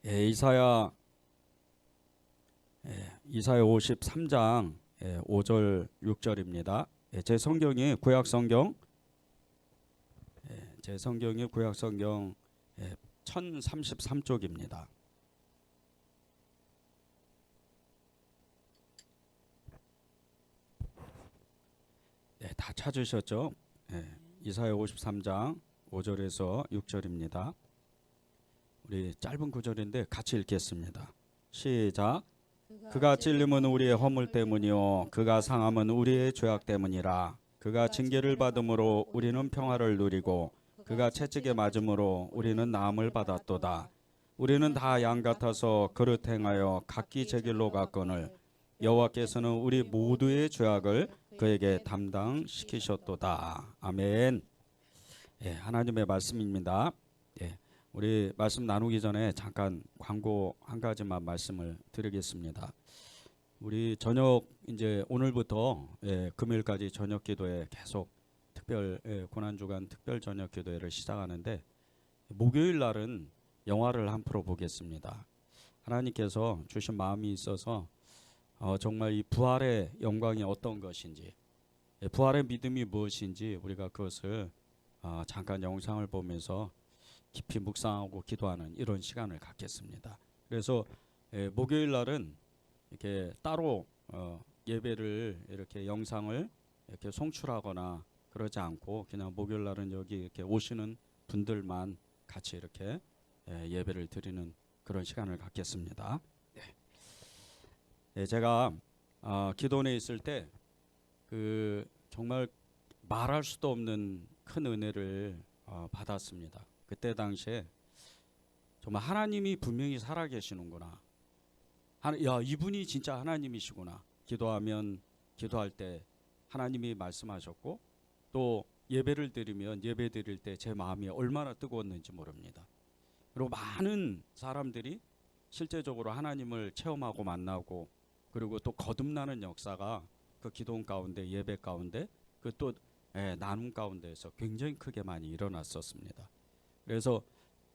이사야 53장 5절 6절입니다. 제 성경이 구약 성경 제 성경이 구약 성경 1033쪽입니다. 다 찾으셨죠? 이사야 53장 5절에서 6절입니다. 우리 짧은 구절인데 같이 읽겠습니다. 시작. 그가 찔림은 우리의 허물 때문이요 그가 상함은 우리의 죄악 때문이라. 그가 징계를 받음으로 우리는 평화를 누리고 그가 채찍에 맞음으로 우리는 나음을 받았도다. 우리는 다 양 같아서 그릇 행하여 각기 제 길로 갔거늘 여호와께서는 우리 모두의 죄악을 그에게 담당시키셨도다. 아멘. 하나님의 말씀입니다. 우리 말씀 나누기 전에 잠깐 광고 한 가지만 말씀을 드리겠습니다. 우리 저녁 이제 오늘부터 금요일까지 저녁 기도회 계속 특별 고난 주간 특별 저녁 기도회를 시작하는데, 목요일 날은 영화를 한 프로 보겠습니다. 하나님께서 주신 마음이 있어서 정말 이 부활의 영광이 어떤 것인지, 부활의 믿음이 무엇인지 우리가 그것을 잠깐 영상을 보면서 깊이 묵상하고 기도하는 이런 시간을 갖겠습니다. 그래서 목요일 날은 이렇게 따로 예배를 이렇게 영상을 이렇게 송출하거나 그러지 않고 그냥 목요일 날은 여기 이렇게 오시는 분들만 같이 이렇게 예배를 드리는 그런 시간을 갖겠습니다. 제가 기도원에 있을 때 그 정말 말할 수도 없는 큰 은혜를 받았습니다. 그때 당시에 정말 하나님이 분명히 살아계시는구나. 야, 이분이 진짜 하나님이시구나. 기도할 때 하나님이 말씀하셨고, 또 예배를 드리면 예배 드릴 때 제 마음이 얼마나 뜨거웠는지 모릅니다. 그리고 많은 사람들이 실제적으로 하나님을 체험하고 만나고, 그리고 또 거듭나는 역사가 그 기도원 가운데, 예배 가운데, 그 또 나눔 가운데에서 굉장히 크게 많이 일어났었습니다. 그래서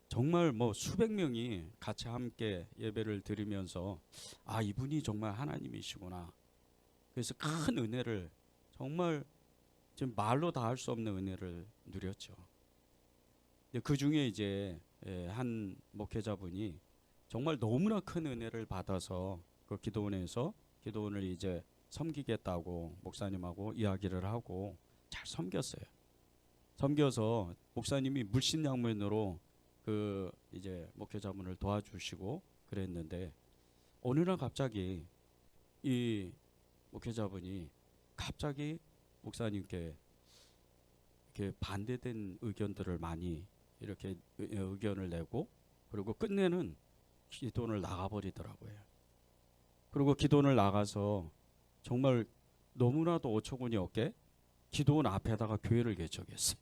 정말 뭐 수백 명이 같이 함께 예배를 드리면서 이분이 정말 하나님이시구나. 그래서 큰 은혜를, 정말 지금 말로 다 할 수 없는 은혜를 누렸죠. 그 중에 이제 한 목회자분이 정말 너무나 큰 은혜를 받아서 그 기도원을 이제 섬기겠다고 목사님하고 이야기를 하고 잘 섬겼어요. 섬겨서 목사님이 물신양면으로 그 이제 목회자분을 도와주시고 그랬는데, 어느 날 갑자기 이 목회자분이 갑자기 목사님께 이렇게 반대된 의견들을 많이 이렇게 의견을 내고, 그리고 끝내는 기도원을 나가버리더라고요. 그리고 기도원을 나가서 정말 너무나도 어처구니 없게 기도원 앞에다가 교회를 개척했어요.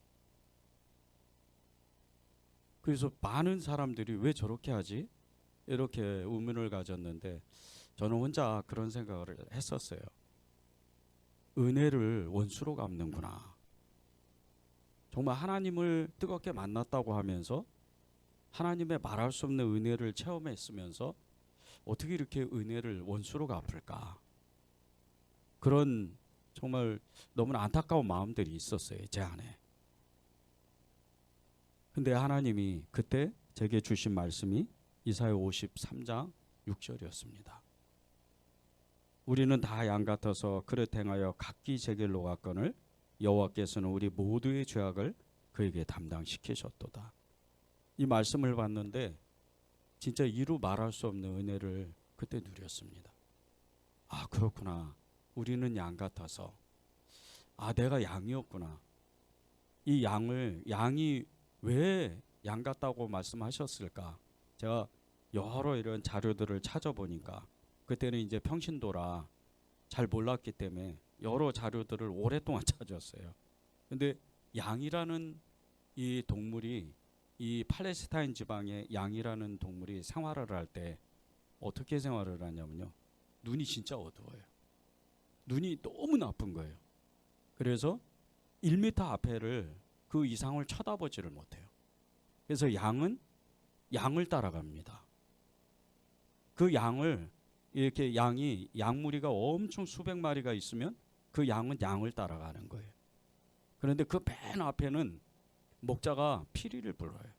그래서 많은 사람들이 왜 저렇게 하지? 이렇게 의문을 가졌는데, 저는 혼자 그런 생각을 했었어요. 은혜를 원수로 갚는구나. 정말 하나님을 뜨겁게 만났다고 하면서 하나님의 말할 수 없는 은혜를 체험했으면서 어떻게 이렇게 은혜를 원수로 갚을까? 그런 정말 너무나 안타까운 마음들이 있었어요, 제 안에. 근데 하나님이 그때 제게 주신 말씀이 이사야 53장 6절이었습니다. 우리는 다 양 같아서 그릇 행하여 각기 제 길로 갔거늘 여호와께서는 우리 모두의 죄악을 그에게 담당시키셨도다. 이 말씀을 봤는데 진짜 이루 말할 수 없는 은혜를 그때 누렸습니다. 그렇구나. 우리는 양 같아서, 내가 양이었구나. 이 양이 왜 양 같다고 말씀하셨을까? 제가 여러 이런 자료들을 찾아보니까, 그때는 이제 평신도라 잘 몰랐기 때문에 여러 자료들을 오랫동안 찾았어요. 근데 양이라는 이 동물이, 이 팔레스타인 지방의 양이라는 동물이 생활을 할 때 어떻게 생활을 하냐면요, 눈이 진짜 어두워요. 눈이 너무 나쁜 거예요. 그래서 1m 앞에를 그 이상을 쳐다보지를 못해요. 그래서 양은 양을 따라갑니다. 그 양을 이렇게 양무리가 엄청 수백 마리가 있으면 그 양은 양을 따라가는 거예요. 그런데 그 맨 앞에는 목자가 피리를 불어요.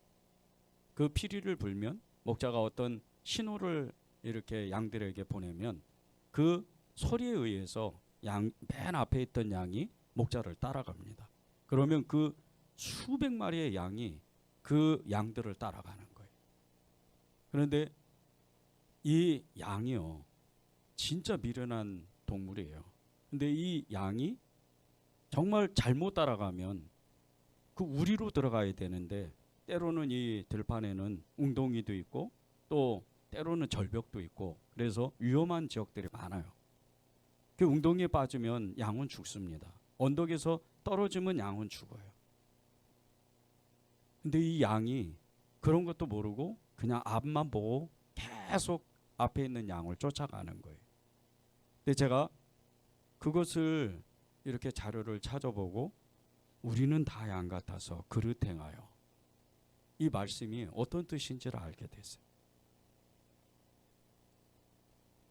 그 피리를 불면 목자가 어떤 신호를 이렇게 양들에게 보내면 그 소리에 의해서 맨 앞에 있던 양이 목자를 따라갑니다. 그러면 그 수백 마리의 양이 그 양들을 따라가는 거예요. 그런데 이 양이요, 진짜 미련한 동물이에요. 근데 이 양이 정말 잘못 따라가면 그 우리로 들어가야 되는데 때로는 이 들판에는 웅덩이도 있고 또 때로는 절벽도 있고 그래서 위험한 지역들이 많아요. 그 웅덩이에 빠지면 양은 죽습니다. 언덕에서 떨어지면 양은 죽어요. 근데 이 양이 그런 것도 모르고 그냥 앞만 보고 계속 앞에 있는 양을 쫓아가는 거예요. 근데 제가 그것을 이렇게 자료를 찾아보고 우리는 다 양 같아서 그릇 행하여, 이 말씀이 어떤 뜻인지를 알게 됐어요.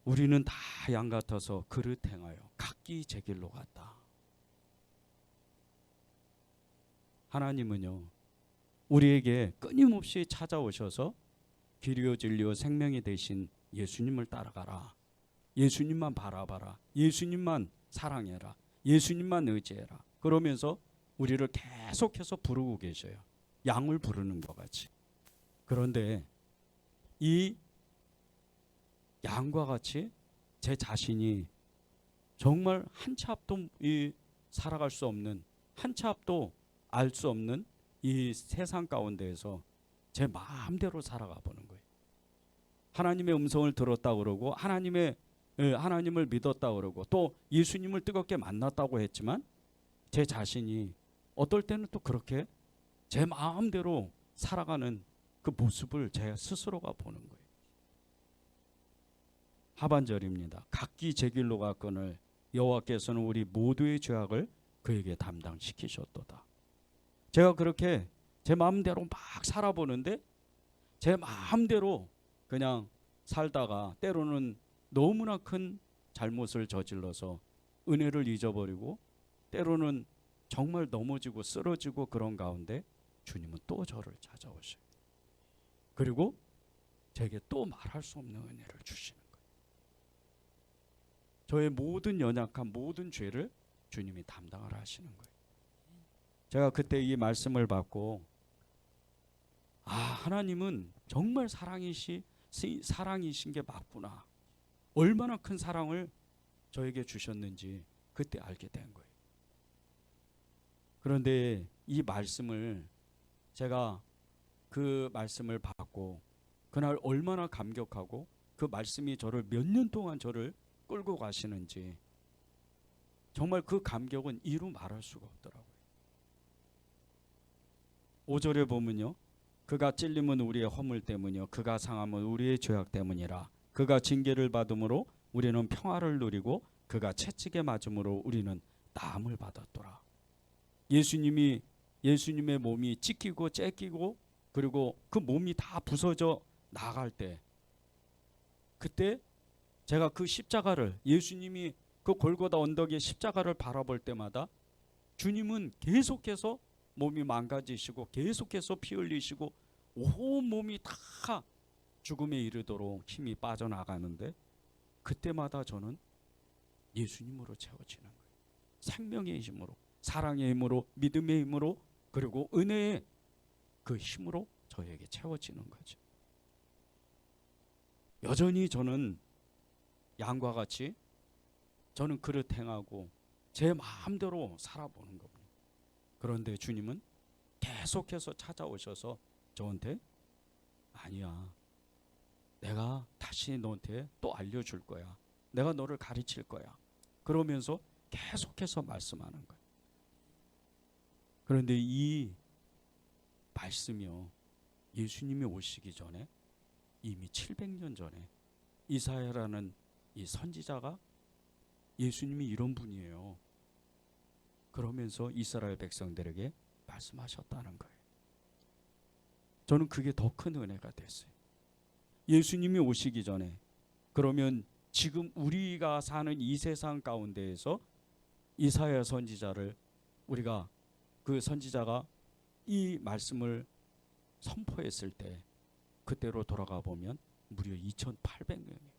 우리는 다 양 같아서 그릇 행하여 각기 제 길로 갔다. 하나님은요, 우리에게 끊임없이 찾아오셔서 길이요 진리요 생명이 되신 예수님을 따라가라, 예수님만 바라봐라, 예수님만 사랑해라, 예수님만 의지해라, 그러면서 우리를 계속해서 부르고 계셔요. 양을 부르는 것 같이. 그런데 이 양과 같이 제 자신이 정말 한 치 앞도 살아갈 수 없는, 한 치 앞도 알 수 없는 이 세상 가운데에서 제 마음대로 살아가 보는 거예요. 하나님의 음성을 들었다 그러고 하나님을 믿었다 그러고 또 예수님을 뜨겁게 만났다고 했지만 제 자신이 어떨 때는 또 그렇게 제 마음대로 살아가는 그 모습을 제 스스로가 보는 거예요. 하반절입니다. 각기 제 길로 갔거늘 여호와께서는 우리 모두의 죄악을 그에게 담당시키셨도다. 제가 그렇게 제 마음대로 막 살아보는데 제 마음대로 그냥 살다가 때로는 너무나 큰 잘못을 저질러서 은혜를 잊어버리고 때로는 정말 넘어지고 쓰러지고 그런 가운데 주님은 또 저를 찾아오셔요. 그리고 제게 또 말할 수 없는 은혜를 주시는 거예요. 저의 모든 연약한 모든 죄를 주님이 담당을 하시는 거예요. 제가 그때 이 말씀을 받고 하나님은 정말 사랑이신 게 맞구나. 얼마나 큰 사랑을 저에게 주셨는지 그때 알게 된 거예요. 그런데 이 말씀을 제가 그 말씀을 받고 그날 얼마나 감격하고 그 말씀이 저를 몇 년 동안 저를 끌고 가시는지 정말 그 감격은 이루 말할 수가 없더라고요. 5절에 보면요, 그가 찔림은 우리의 허물 때문이요 그가 상함은 우리의 죄악 때문이라. 그가 징계를 받음으로 우리는 평화를 누리고 그가 채찍에 맞음으로 우리는 나음을 받았더라. 예수님의 몸이 찢기고 째끼고 그리고 그 몸이 다 부서져 나갈 때, 그때 제가 그 십자가를, 예수님이 그 골고다 언덕의 십자가를 바라볼 때마다 주님은 계속해서 몸이 망가지시고 계속해서 피 흘리시고 온 몸이 다 죽음에 이르도록 힘이 빠져나가는데 그때마다 저는 예수님으로 채워지는 거예요. 생명의 힘으로, 사랑의 힘으로, 믿음의 힘으로, 그리고 은혜의 그 힘으로 저에게 채워지는 거죠. 여전히 저는 양과 같이 저는 그릇 행하고 제 마음대로 살아보는 겁니다. 그런데 주님은 계속해서 찾아오셔서 저한테 아니야, 내가 다시 너한테 또 알려줄 거야, 내가 너를 가르칠 거야, 그러면서 계속해서 말씀하는 거예요. 그런데 이 말씀이요, 예수님이 오시기 전에 이미 700년 전에 이사야라는 이 선지자가 예수님이 이런 분이에요, 그러면서 이스라엘 백성들에게 말씀하셨다는 거예요. 저는 그게 더 큰 은혜가 됐어요. 예수님이 오시기 전에 그러면 지금 우리가 사는 이 세상 가운데에서 이사야 선지자를 우리가 그 선지자가 이 말씀을 선포했을 때 그때로 돌아가 보면 무려 2800년이에요.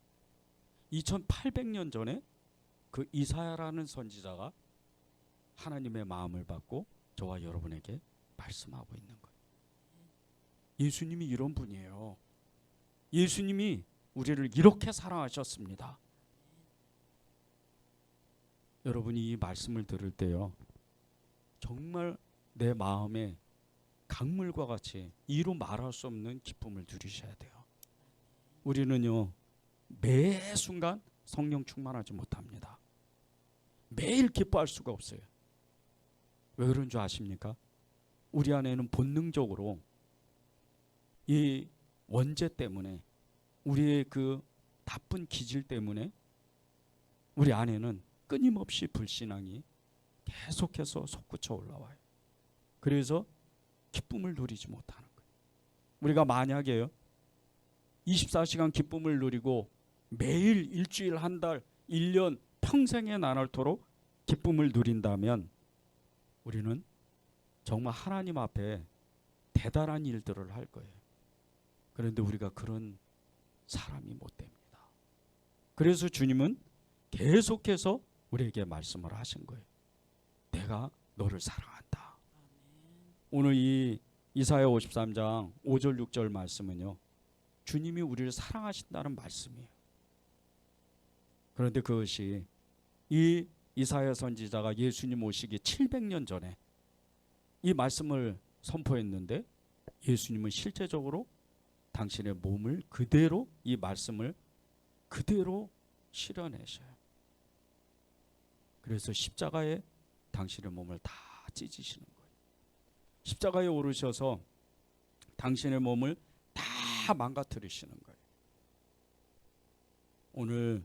2800년 전에 그 이사야라는 선지자가 하나님의 마음을 받고 저와 여러분에게 말씀하고 있는 거예요. 예수님이 이런 분이에요. 예수님이 우리를 이렇게 사랑하셨습니다. 여러분이 이 말씀을 들을 때요, 정말 내 마음에 강물과 같이 이루 말할 수 없는 기쁨을 누리셔야 돼요. 우리는요, 매 순간 성령 충만하지 못합니다. 매일 기뻐할 수가 없어요. 왜 그런 줄 아십니까? 우리 안에는 본능적으로 이 원죄 때문에, 우리의 그 나쁜 기질 때문에 우리 안에는 끊임없이 불신앙이 계속해서 솟구쳐 올라와요. 그래서 기쁨을 누리지 못하는 거예요. 우리가 만약에요 24시간 기쁨을 누리고 매일 일주일, 한 달, 1년, 평생에 나날토록 기쁨을 누린다면 우리는 정말 하나님 앞에 대단한 일들을 할 거예요. 그런데 우리가 그런 사람이 못 됩니다. 그래서 주님은 계속해서 우리에게 말씀을 하신 거예요. 내가 너를 사랑한다. 오늘 이 이사야 53장 5절 6절 말씀은요, 주님이 우리를 사랑하신다는 말씀이에요. 그런데 그것이 이 이사야 선지자가 예수님 오시기 700년 전에 이 말씀을 선포했는데 예수님은 실제적으로 당신의 몸을 그대로, 이 말씀을 그대로 실현하셔요. 그래서 십자가에 당신의 몸을 다 찢으시는 거예요. 십자가에 오르셔서 당신의 몸을 다 망가뜨리시는 거예요. 오늘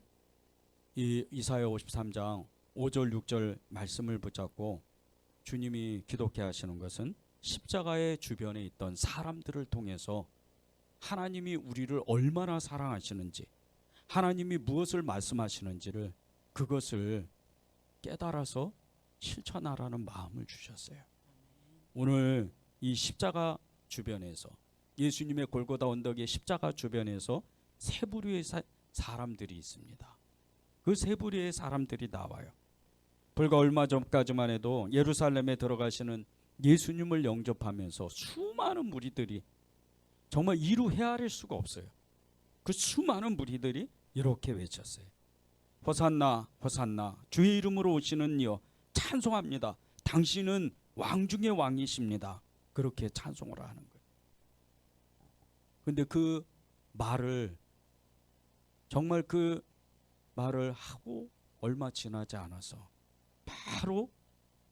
이 이사야 53장 5절 6절 말씀을 붙잡고 주님이 기독해 하시는 것은 십자가의 주변에 있던 사람들을 통해서 하나님이 우리를 얼마나 사랑하시는지, 하나님이 무엇을 말씀하시는지를, 그것을 깨달아서 실천하라는 마음을 주셨어요. 오늘 이 십자가 주변에서, 예수님의 골고다 언덕의 십자가 주변에서 세 부류의 사람들이 있습니다. 그 세 부류의 사람들이 나와요. 불과 얼마 전까지만 해도 예루살렘에 들어가시는 예수님을 영접하면서 수많은 무리들이 정말 이루 헤아릴 수가 없어요. 그 수많은 무리들이 이렇게 외쳤어요. 호산나 호산나, 주의 이름으로 오시는 이여 찬송합니다. 당신은 왕 중의 왕이십니다. 그렇게 찬송을 하는 거예요. 근데 그 말을, 정말 그 말을 하고 얼마 지나지 않아서 바로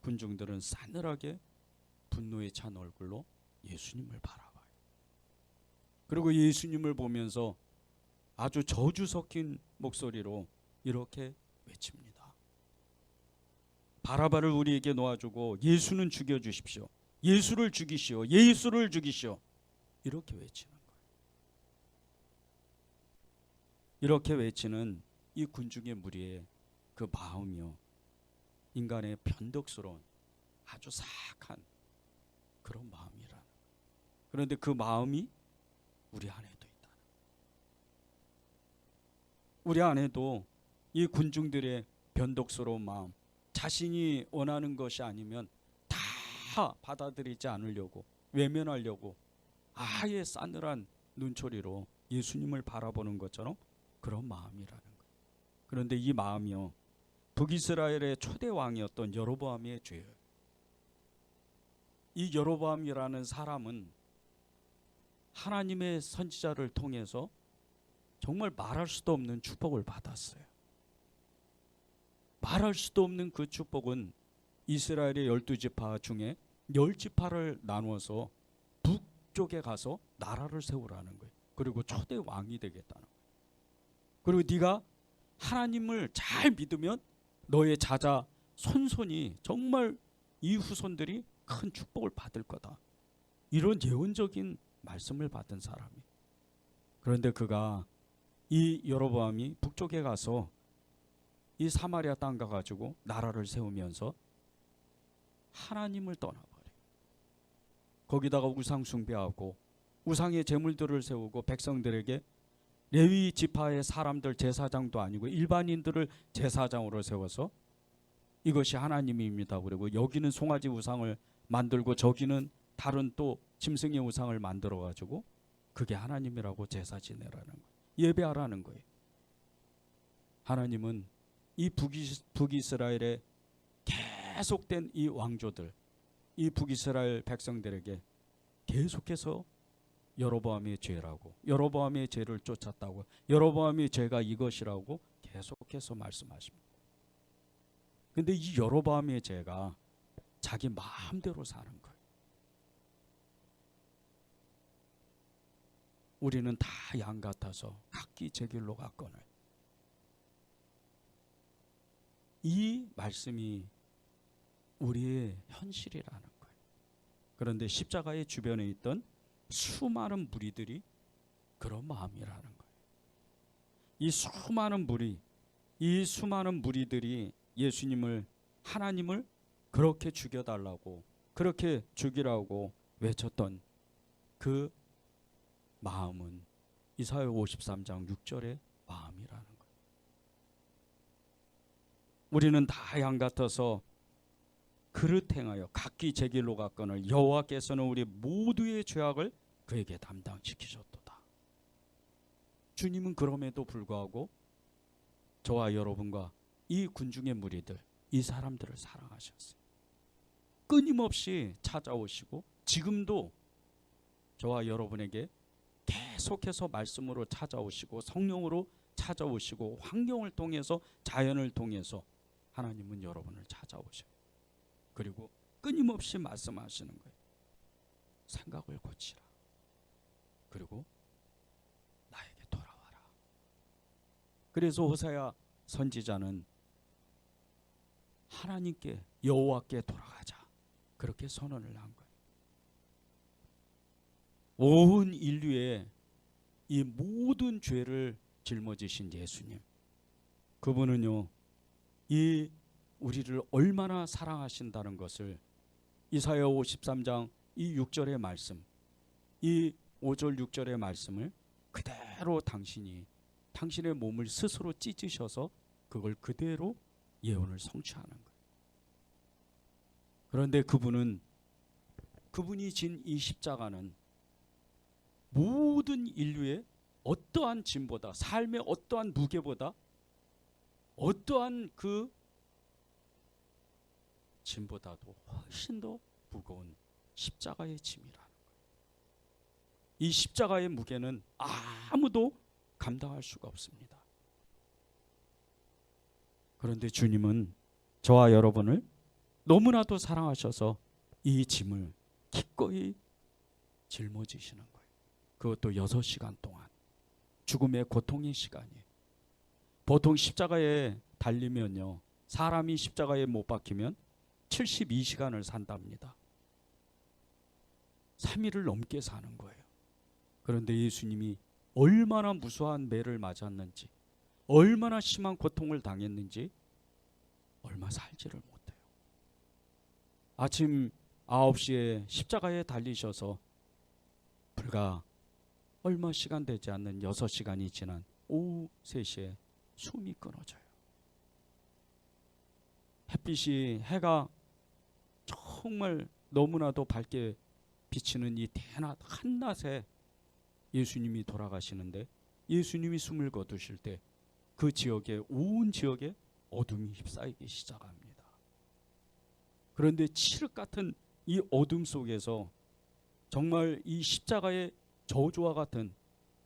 군중들은 싸늘하게 분노에 찬 얼굴로 예수님을 바라봐요. 그리고 예수님을 보면서 아주 저주 섞인 목소리로 이렇게 외칩니다. 바라바를 우리에게 놓아주고 예수는 죽여주십시오. 예수를 죽이시오. 예수를 죽이시오. 이렇게 외치는 거예요. 이렇게 외치는 이 군중의 무리의 그 마음이요, 인간의 변덕스러운 아주 사악한 그런 마음이라는 거예요. 그런데 그 마음이 우리 안에도 있다. 우리 안에도 이 군중들의 변덕스러운 마음, 자신이 원하는 것이 아니면 다 받아들이지 않으려고, 외면하려고 아예 싸늘한 눈초리로 예수님을 바라보는 것처럼 그런 마음이라는 거예요. 그런데 이 마음이요, 북이스라엘의 초대 왕이었던 여로보암의 죄예요. 이 여로보암이라는 사람은 하나님의 선지자를 통해서 정말 말할 수도 없는 축복을 받았어요. 말할 수도 없는 그 축복은 이스라엘의 12지파 중에 10지파를 나누어서 북쪽에 가서 나라를 세우라는 거예요. 그리고 초대 왕이 되겠다는 거예요. 그리고 네가 하나님을 잘 믿으면 너의 자자 손손이, 정말 이 후손들이 큰 축복을 받을 거다. 이런 예언적인 말씀을 받은 사람이. 그런데 그가 이 여로보암이 북쪽에 가서 이 사마리아 땅 가가지고 나라를 세우면서 하나님을 떠나버려. 거기다가 우상 숭배하고 우상의 제물들을 세우고 백성들에게 레위 지파의 사람들 제사장도 아니고 일반인들을 제사장으로 세워서 이것이 하나님입니다. 그리고 여기는 송아지 우상을 만들고 저기는 다른 또 짐승의 우상을 만들어 가지고 그게 하나님이라고 제사 지내라는 거예요. 예배하라는 거예요. 하나님은 이 북이스라엘의 계속된 이 왕조들, 이 북이스라엘 백성들에게 계속해서 여로보암의 죄라고, 여로보암의 죄를 쫓았다고, 여로보암의 죄가 이것이라고 계속해서 말씀하십니다. 근데 이 여로보암의 죄가 자기 마음대로 사는 거예요. 우리는 다 양 같아서 각기 제 길로 갔거늘. 이 말씀이 우리의 현실이라는 거예요. 그런데 십자가의 주변에 있던 수많은 무리들이 그런 마음이라는 거예요. 이 수많은 무리들이 예수님을, 하나님을 그렇게 죽여달라고, 그렇게 죽이라고 외쳤던 그 마음은 이사야 53장 6절의 마음이라는 거예요. 우리는 다 양 같아서 그릇 행하여 각기 제 길로 갔거늘 여호와께서는 우리 모두의 죄악을 그에게 담당시키셨도다. 주님은 그럼에도 불구하고 저와 여러분과 이 군중의 무리들, 이 사람들을 사랑하셨어요. 끊임없이 찾아오시고 지금도 저와 여러분에게 계속해서 말씀으로 찾아오시고 성령으로 찾아오시고 환경을 통해서, 자연을 통해서 하나님은 여러분을 찾아오셔요. 그리고 끊임없이 말씀하시는 거예요. 생각을 고치라. 그리고 나에게 돌아와라. 그래서 호세아 선지자는 하나님께, 여호와께 돌아가자, 그렇게 선언을 한 거예요. 온 인류의 이 모든 죄를 짊어지신 예수님, 그분은요 이 우리를 얼마나 사랑하신다는 것을 이사야 53장 이 6절의 말씀, 이 5절 6절의 말씀을 그대로 당신의 몸을 스스로 찢으셔서 그걸 그대로 예언을 성취하는 거예요. 그런데 그분이 진 이 십자가는 모든 인류의 어떠한 짐보다, 삶의 어떠한 무게보다, 어떠한 그 짐보다도 훨씬 더 무거운 십자가의 짐이라는 거예요. 이 십자가의 무게는 아무도 감당할 수가 없습니다. 그런데 주님은 저와 여러분을 너무나도 사랑하셔서 이 짐을 기꺼이 짊어지시는 거예요. 그것도 6시간 동안. 죽음의 고통의 시간이에요. 보통 십자가에 달리면요, 사람이 십자가에 못 박히면 72시간을 산답니다. 3일을 넘게 사는 거예요. 그런데 예수님이 얼마나 무수한 매를 맞았는지, 얼마나 심한 고통을 당했는지 얼마 살지를 못해요. 아침 9시에 십자가에 달리셔서 불과 얼마 시간 되지 않는 6시간이 지난 오후 3시에 숨이 끊어져요. 해가 정말 너무나도 밝게 비치는 이 대낮 한낮에 예수님이 돌아가시는데, 예수님이 숨을 거두실 때 그 지역에, 온 지역에 어둠이 휩싸이기 시작합니다. 그런데 칠흑 같은 이 어둠 속에서 정말 이 십자가의 저주와 같은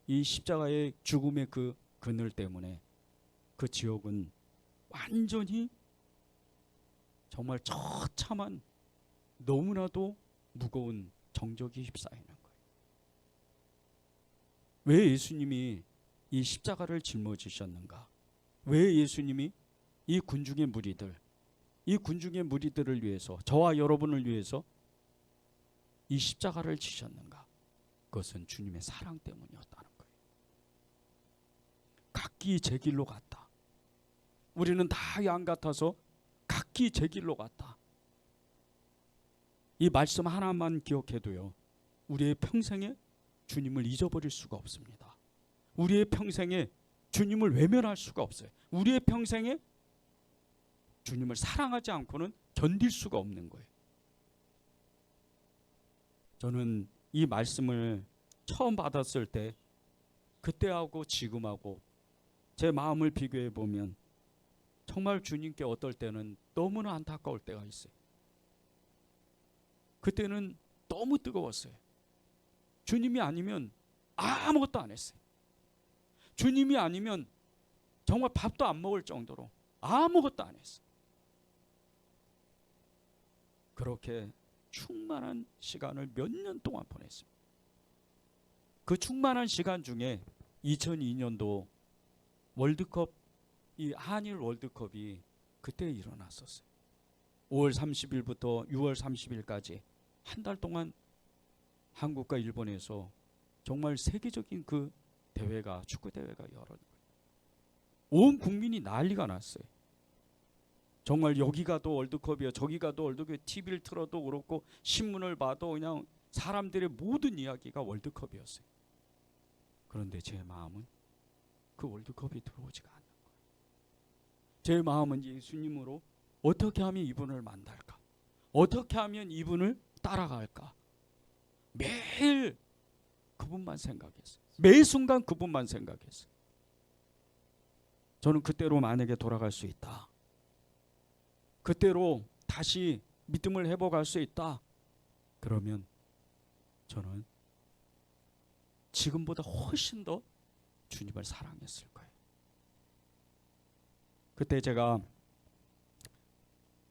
이 십자가의 죽음의 그 그늘 때문에 그 지역은 완전히 정말 처참한, 너무나도 무거운 정적이 휩싸이는 거예요. 왜 예수님이 이 십자가를 짊어지셨는가? 왜 예수님이 이 군중의 무리들을 위해서, 저와 여러분을 위해서 이 십자가를 지셨는가? 그것은 주님의 사랑 때문이었다는 거예요. 각기 제 길로 갔다. 우리는 다 양 같아서 각기 제 길로 갔다. 이 말씀 하나만 기억해도요, 우리의 평생에 주님을 잊어버릴 수가 없습니다. 우리의 평생에 주님을 외면할 수가 없어요. 우리의 평생에 주님을 사랑하지 않고는 견딜 수가 없는 거예요. 저는 이 말씀을 처음 받았을 때 그때하고 지금하고 제 마음을 비교해 보면 정말 주님께 어떨 때는 너무나 안타까울 때가 있어요. 그때는 너무 뜨거웠어요. 주님이 아니면 아무것도 안 했어요. 주님이 아니면 정말 밥도 안 먹을 정도로 아무것도 안 했어요. 그렇게 충만한 시간을 몇 년 동안 보냈습니다. 그 충만한 시간 중에 2002년도 월드컵, 이 한일 월드컵이 그때 일어났었어요. 5월 30일부터 6월 30일까지 한 달 동안 한국과 일본에서 정말 세계적인 그 대회가, 축구 대회가 열어진 거예요. 온 국민이 난리가 났어요. 정말 여기 가도 월드컵이야, 저기 가도 월드컵, TV를 틀어도 그렇고 신문을 봐도 그냥 사람들의 모든 이야기가 월드컵이었어요. 그런데 제 마음은 그 월드컵이 들어오지가 않는 거예요. 제 마음은 예수님으로 어떻게 하면 이분을 만날까? 어떻게 하면 이분을 따라갈까? 매일 그분만 생각했어요. 매 순간 그분만 생각했어요. 저는 그때로 만약에 돌아갈 수 있다, 그때로 다시 믿음을 회복할 수 있다, 그러면 저는 지금보다 훨씬 더 주님을 사랑했을 거예요. 그때 제가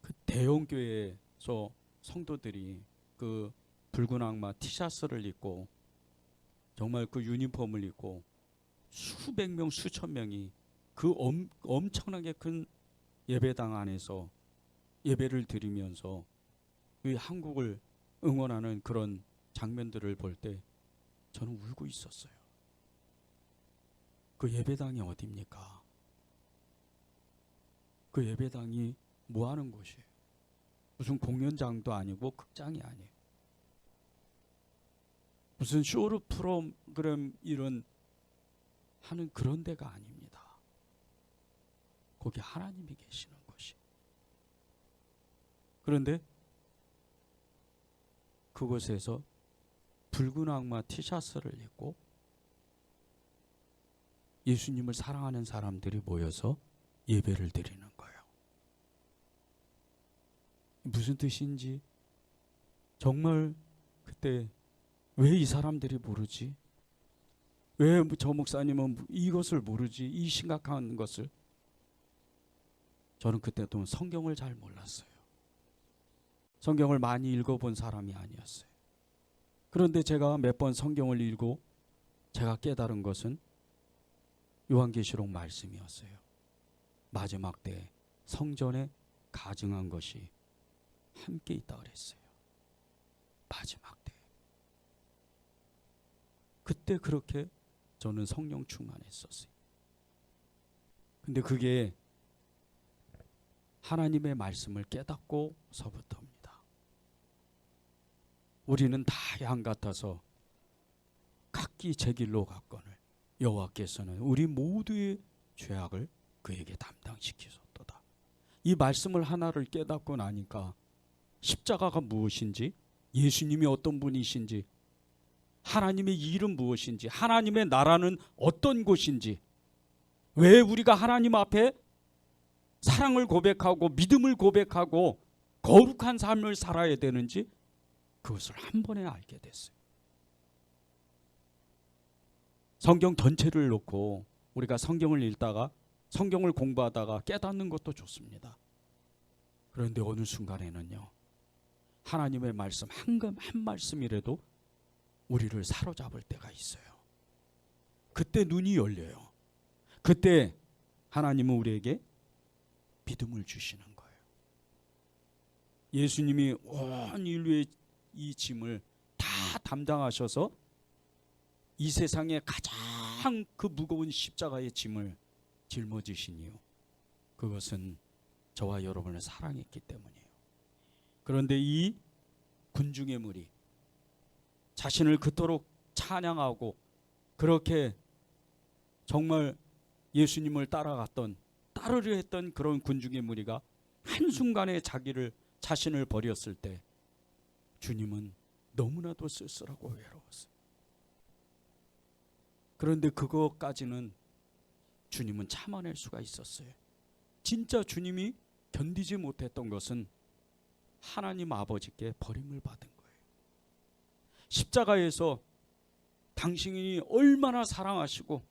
그 대형교회에서 성도들이 그 붉은 악마 티셔츠를 입고 정말 그 유니폼을 입고 수백 명, 수천 명이 그 엄청나게 큰 예배당 안에서 예배를 드리면서 이 한국을 응원하는 그런 장면들을 볼 때 저는 울고 있었어요. 그 예배당이 어디입니까? 그 예배당이 뭐 하는 곳이에요? 무슨 공연장도 아니고 극장이 아니에요. 무슨 쇼르 프로그램 이런 하는 그런 데가 아닙니다. 거기 하나님이 계시는 곳이. 그런데 그곳에서 붉은 악마 티셔츠를 입고 예수님을 사랑하는 사람들이 모여서 예배를 드리는 거예요. 무슨 뜻인지 정말 그때 왜 이 사람들이 모르지? 왜 저 목사님은 이것을 모르지? 이 심각한 것을. 저는 그때도 성경을 잘 몰랐어요. 성경을 많이 읽어본 사람이 아니었어요. 그런데 제가 몇 번 성경을 읽고 제가 깨달은 것은 요한계시록 말씀이었어요. 마지막 때 성전에 가증한 것이 함께 있다 그랬어요. 마지막 때. 그때 그렇게 저는 성령 충만했었어요. 근데 그게 하나님의 말씀을 깨닫고서부터입니다. 우리는 다 양 같아서 각기 제 길로 갔거늘 여호와께서는 우리 모두의 죄악을 그에게 담당시키셨도다. 이 말씀을 하나를 깨닫고 나니까 십자가가 무엇인지, 예수님이 어떤 분이신지, 하나님의 일은 무엇인지, 하나님의 나라는 어떤 곳인지, 왜 우리가 하나님 앞에 사랑을 고백하고 믿음을 고백하고 거룩한 삶을 살아야 되는지 그것을 한 번에 알게 됐어요. 성경 전체를 놓고 우리가 성경을 읽다가 성경을 공부하다가 깨닫는 것도 좋습니다. 그런데 어느 순간에는요, 하나님의 말씀 한 말씀이라도 우리를 사로잡을 때가 있어요. 그때 눈이 열려요. 그때 하나님은 우리에게 믿음을 주시는 거예요. 예수님이 온 인류의 이 짐을 다 담당하셔서 이 세상에 가장 그 무거운 십자가의 짐을 짊어지신 이유, 그것은 저와 여러분을 사랑했기 때문이에요. 그런데 이 군중의 무리, 자신을 그토록 찬양하고 그렇게 정말 예수님을 따르려 했던 그런 군중의 무리가 한순간에 자신을 버렸을 때 주님은 너무나도 쓸쓸하고 외로웠어요. 그런데 그것까지는 주님은 참아낼 수가 있었어요. 진짜 주님이 견디지 못했던 것은 하나님 아버지께 버림을 받은 거예요. 십자가에서 당신이 얼마나 사랑하시고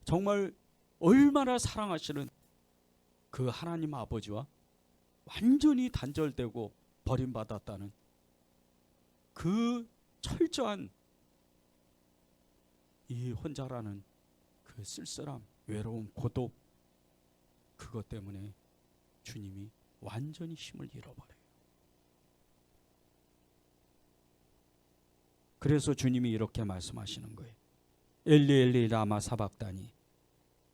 정말 얼마나 사랑하시는 그 하나님 아버지와 완전히 단절되고 버림받았다는 그 철저한 이 혼자라는 그 쓸쓸함, 외로움, 고독, 그것 때문에 주님이 완전히 힘을 잃어버려요. 그래서 주님이 이렇게 말씀하시는 거예요. 엘리 엘리 라마 사박다니,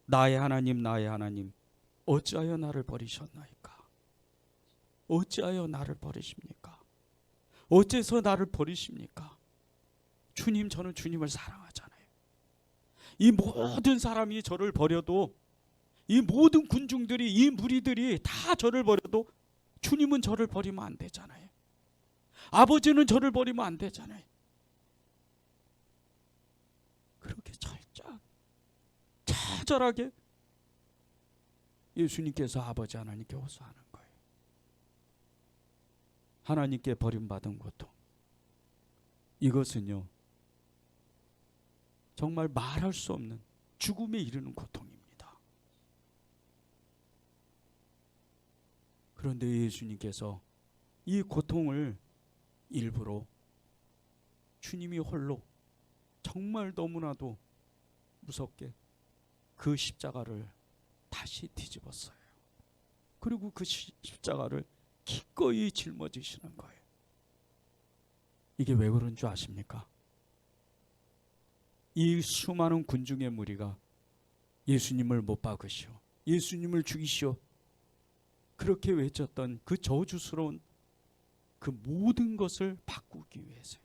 나의 하나님 나의 하나님 어찌하여 나를 버리셨나이까. 어찌하여 나를 버리십니까? 어째서 나를 버리십니까? 주님, 저는 주님을 사랑하잖아요. 이 모든 사람이 저를 버려도, 이 모든 군중들이, 이 무리들이 다 저를 버려도 주님은 저를 버리면 안 되잖아요. 아버지는 저를 버리면 안 되잖아요. 그렇게 처절하게 예수님께서 아버지 하나님께 호소하는 거예요. 하나님께 버림받은 고통, 이것은요 정말 말할 수 없는 죽음에 이르는 고통입니다. 그런데 예수님께서 이 고통을 일부러 주님이 홀로 정말 너무나도 무섭게 그 십자가를 다시 뒤집었어요. 그리고 그 십자가를 기꺼이 짊어지시는 거예요. 이게 왜 그런 줄 아십니까? 이 수많은 군중의 무리가 예수님을 못 박으시오, 예수님을 죽이시오, 그렇게 외쳤던 그 저주스러운 그 모든 것을 바꾸기 위해서요.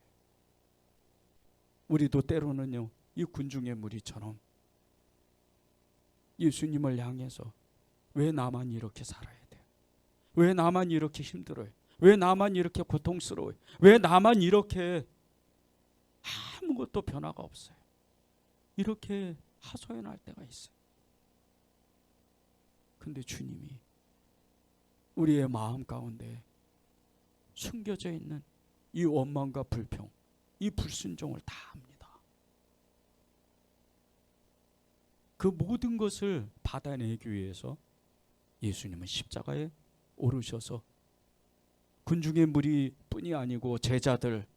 우리도 때로는요 이 군중의 무리처럼 예수님을 향해서 왜 나만 이렇게 살아야 돼? 왜 나만 이렇게 힘들어요? 왜 나만 이렇게 고통스러워요? 왜 나만 이렇게 아무것도 변화가 없어요? 이렇게 하소연할 때가 있어요. 근데 주님이 우리의 마음 가운데 숨겨져 있는 이 원망과 불평, 이 불순종을 다 압니다. 그 모든 것을 받아내기 위해서 예수님은 십자가에 오르셔서 군중의 무리뿐이 아니고 제자들,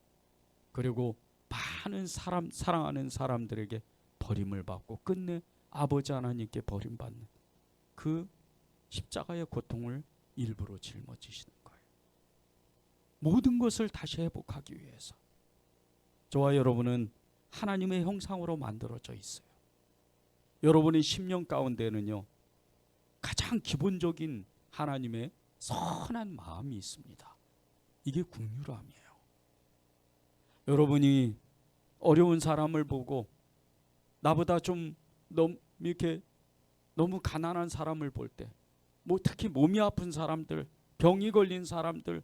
그리고 많은 사랑하는 사람들에게 버림을 받고 끝내 아버지 하나님께 버림받는 그 십자가의 고통을 일부러 짊어지시는 거예요. 모든 것을 다시 회복하기 위해서. 저와 여러분은 하나님의 형상으로 만들어져 있어요. 여러분의 심령 가운데는요 가장 기본적인 하나님의 선한 마음이 있습니다. 이게 긍휼함이에요. 여러분이 어려운 사람을 보고 나보다 좀 너무 가난한 사람을 볼 때, 특히 몸이 아픈 사람들, 병이 걸린 사람들,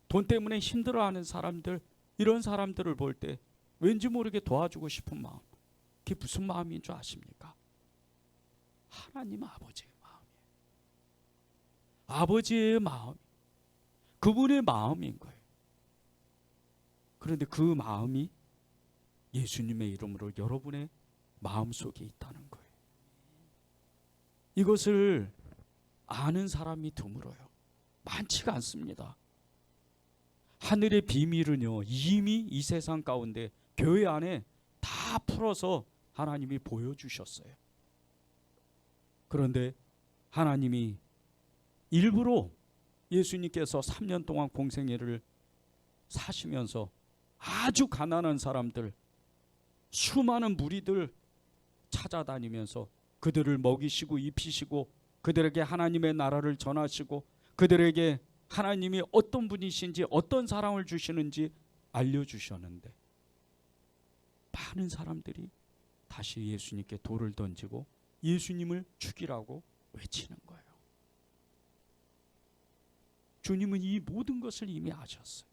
돈 때문에 힘들어하는 사람들, 이런 사람들을 볼 때 왠지 모르게 도와주고 싶은 마음, 그게 무슨 마음인 줄 아십니까? 하나님 아버지의 마음이에요. 아버지의 마음, 그분의 마음인 거예요. 그런데 그 마음이 예수님의 이름으로 여러분의 마음속에 있다는 거예요. 이것을 아는 사람이 드물어요. 많지가 않습니다. 하늘의 비밀은요 이미 이 세상 가운데 교회 안에 다 풀어서 하나님이 보여주셨어요. 그런데 하나님이 일부러 예수님께서 3년 동안 공생애를 사시면서 아주 가난한 사람들, 수많은 무리들 찾아다니면서 그들을 먹이시고 입히시고 그들에게 하나님의 나라를 전하시고 그들에게 하나님이 어떤 분이신지 어떤 사랑을 주시는지 알려주셨는데 많은 사람들이 다시 예수님께 돌을 던지고 예수님을 죽이라고 외치는 거예요. 주님은 이 모든 것을 이미 아셨어요.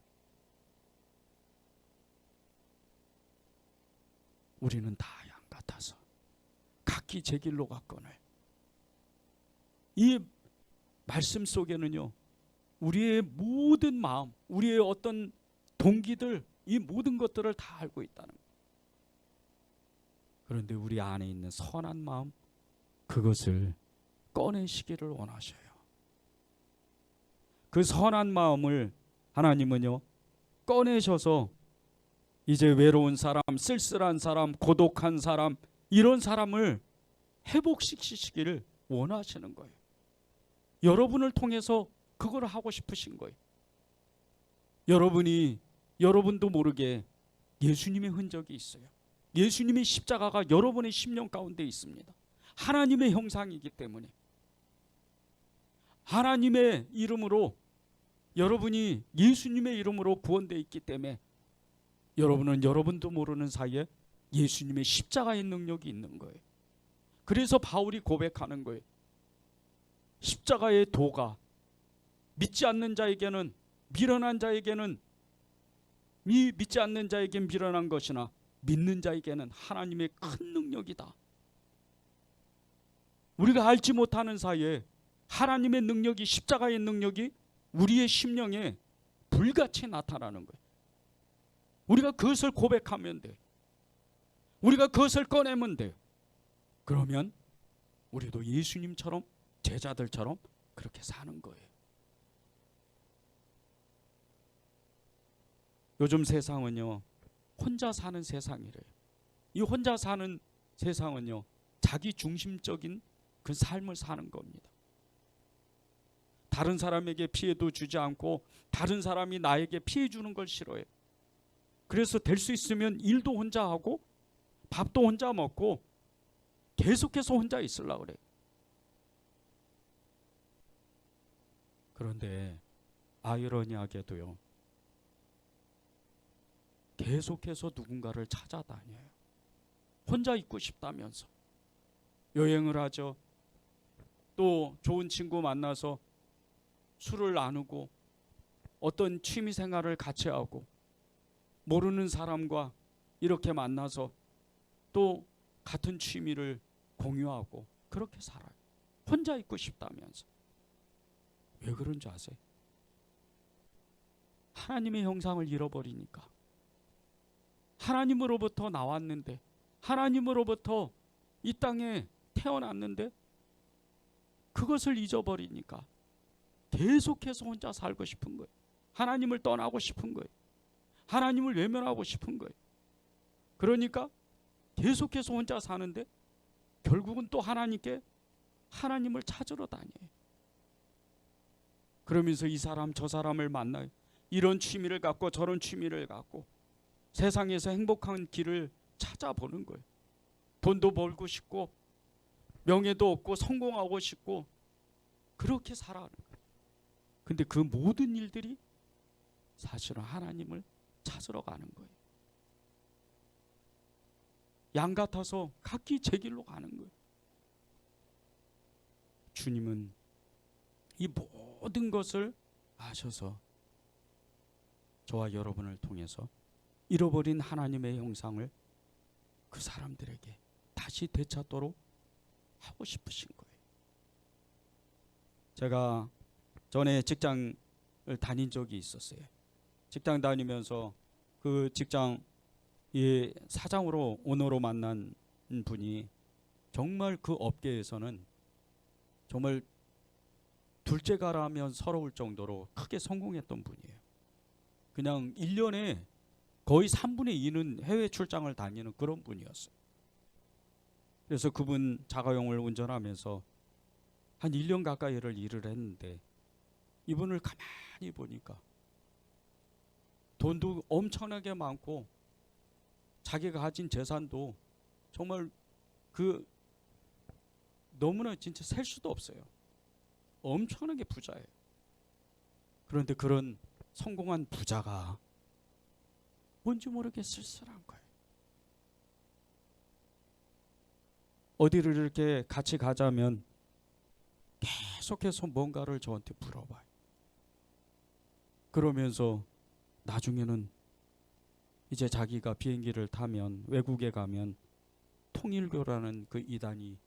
우리는 다 양 같아서 각기 제 길로 갔거늘. 이 말씀 속에는요, 우리의 모든 마음, 우리의 어떤 동기들, 이 모든 것들을 다 알고 있다는 거예요. 그런데 우리 안에 있는 선한 마음, 그것을 꺼내시기를 원하셔요. 그 선한 마음을 하나님은요, 꺼내셔서 이제 외로운 사람, 쓸쓸한 사람, 고독한 사람, 이런 사람을 회복시키시기를 원하시는 거예요. 여러분을 통해서 그걸 하고 싶으신 거예요. 여러분도 모르게 예수님의 흔적이 있어요. 예수님의 십자가가 여러분의 심령 가운데 있습니다. 하나님의 형상이기 때문에 하나님의 이름으로 여러분이 예수님의 이름으로 구원되어 있기 때문에 여러분은 여러분도 모르는 사이에 예수님의 십자가의 능력이 있는 거예요. 그래서 바울이 고백하는 거예요. 십자가의 도가 믿지 않는 자에게는 미련한 자에게는 믿지 않는 자에게는 미련한 것이나 믿는 자에게는 하나님의 큰 능력이다. 우리가 알지 못하는 사이에 하나님의 능력이, 십자가의 능력이 우리의 심령에 불같이 나타나는 거예요. 우리가 그것을 고백하면 돼요. 우리가 그것을 꺼내면 돼요. 그러면 우리도 예수님처럼, 제자들처럼 그렇게 사는 거예요. 요즘 세상은요, 혼자 사는 세상이래요. 이 혼자 사는 세상은요, 자기 중심적인 그 삶을 사는 겁니다. 다른 사람에게 피해도 주지 않고 다른 사람이 나에게 피해 주는 걸 싫어해요. 그래서 될 수 있으면 일도 혼자 하고 밥도 혼자 먹고 계속해서 혼자 있으려고 그래요. 그런데 아이러니하게도요, 계속해서 누군가를 찾아다녀요. 혼자 있고 싶다면서 여행을 하죠. 또 좋은 친구 만나서 술을 나누고 어떤 취미 생활을 같이 하고 모르는 사람과 이렇게 만나서 또 같은 취미를 공유하고 그렇게 살아요. 혼자 있고 싶다면서. 왜 그런 줄 아세요? 하나님의 형상을 잃어버리니까. 하나님으로부터 나왔는데, 하나님으로부터 이 땅에 태어났는데 그것을 잊어버리니까 계속해서 혼자 살고 싶은 거예요. 하나님을 떠나고 싶은 거예요. 하나님을 외면하고 싶은 거예요. 그러니까 계속해서 혼자 사는데 결국은 또 하나님을 찾으러 다녀요. 그러면서 이 사람 저 사람을 만나요. 이런 취미를 갖고 저런 취미를 갖고 세상에서 행복한 길을 찾아보는 거예요. 돈도 벌고 싶고 명예도 얻고 성공하고 싶고 그렇게 살아가는 거예요. 근데 그 모든 일들이 사실은 하나님을 찾으러 가는 거예요. 양 같아서 각기 제 길로 가는 거예요. 주님은 이 모든 것을 아셔서 저와 여러분을 통해서 잃어버린 하나님의 형상을 그 사람들에게 다시 되찾도록 하고 싶으신 거예요. 제가 전에 직장을 다닌 적이 있었어요. 직장 다니면서 그 직장 사장으로 오너로 만난 분이 정말 그 업계에서는 정말 둘째가라면 서러울 정도로 크게 성공했던 분이에요. 그냥 1년에 거의 3분의 2는 해외 출장을 다니는 그런 분이었어요. 그래서 그분 자가용을 운전하면서 한 1년 가까이를 일을 했는데 이분을 가만히 보니까 돈도 엄청나게 많고 자기가 가진 재산도 정말 그 너무나 진짜 셀 수도 없어요. 엄청나게 부자예요. 그런데 그런 성공한 부자가 뭔지 모르게 쓸쓸한 거예요. 어디를 이렇게 같이 가자면 계속해서 뭔가를 저한테 물어봐요. 그러면서 나중에는 이제 자기가 비행기를 타면 외국에 가면 통일교라는 그 이단이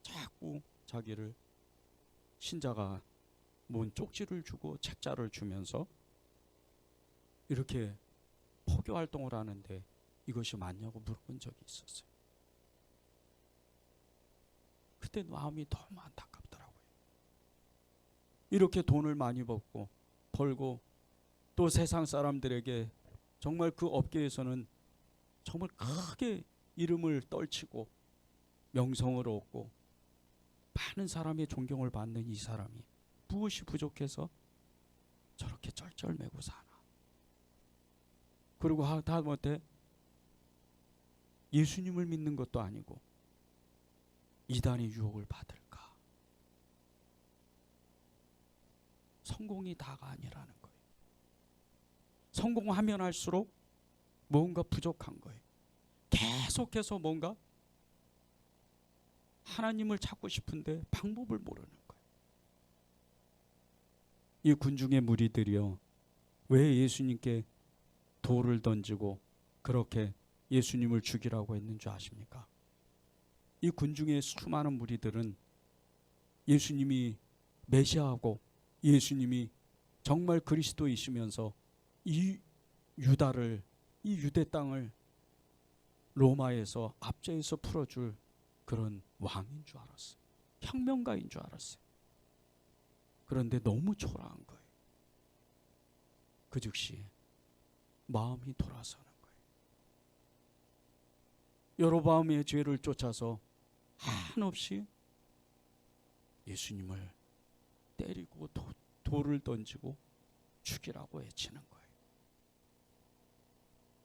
자꾸 자기를 신자가 뭔 쪽지를 주고 책자를 주면서 이렇게 포교 활동을 하는데 이것이 맞냐고 물어본 적이 있었어요. 그때 마음이 너무 안타깝더라고요. 이렇게 돈을 많이 벌고 또 세상 사람들에게 정말 그 업계에서는 정말 크게 이름을 떨치고 명성을 얻고 많은 사람의 존경을 받는 이 사람이 무엇이 부족해서 저렇게 쩔쩔매고 사나. 그리고 하다못해 예수님을 믿는 것도 아니고 이단의 유혹을 받을까. 성공이 다가 아니라는 거예요. 성공하면 할수록 뭔가 부족한 거예요. 계속해서 뭔가 하나님을 찾고 싶은데 방법을 모르는 거예요. 이 군중의 무리들이요, 왜 예수님께 돌을 던지고 그렇게 예수님을 죽이라고 했는 줄 아십니까? 이 군중의 수많은 무리들은 예수님이 메시아하고 예수님이 정말 그리스도이시면서 이 유다를, 이 유대 땅을 로마에서 압제해서 풀어줄 그런 왕인 줄 알았어요. 혁명가인 줄 알았어요. 그런데 너무 초라한 거예요. 그 즉시 마음이 돌아서는 거예요. 여로보암의 죄를 쫓아서 한없이 예수님을 때리고 돌을 던지고 죽이라고 외치는 거예요.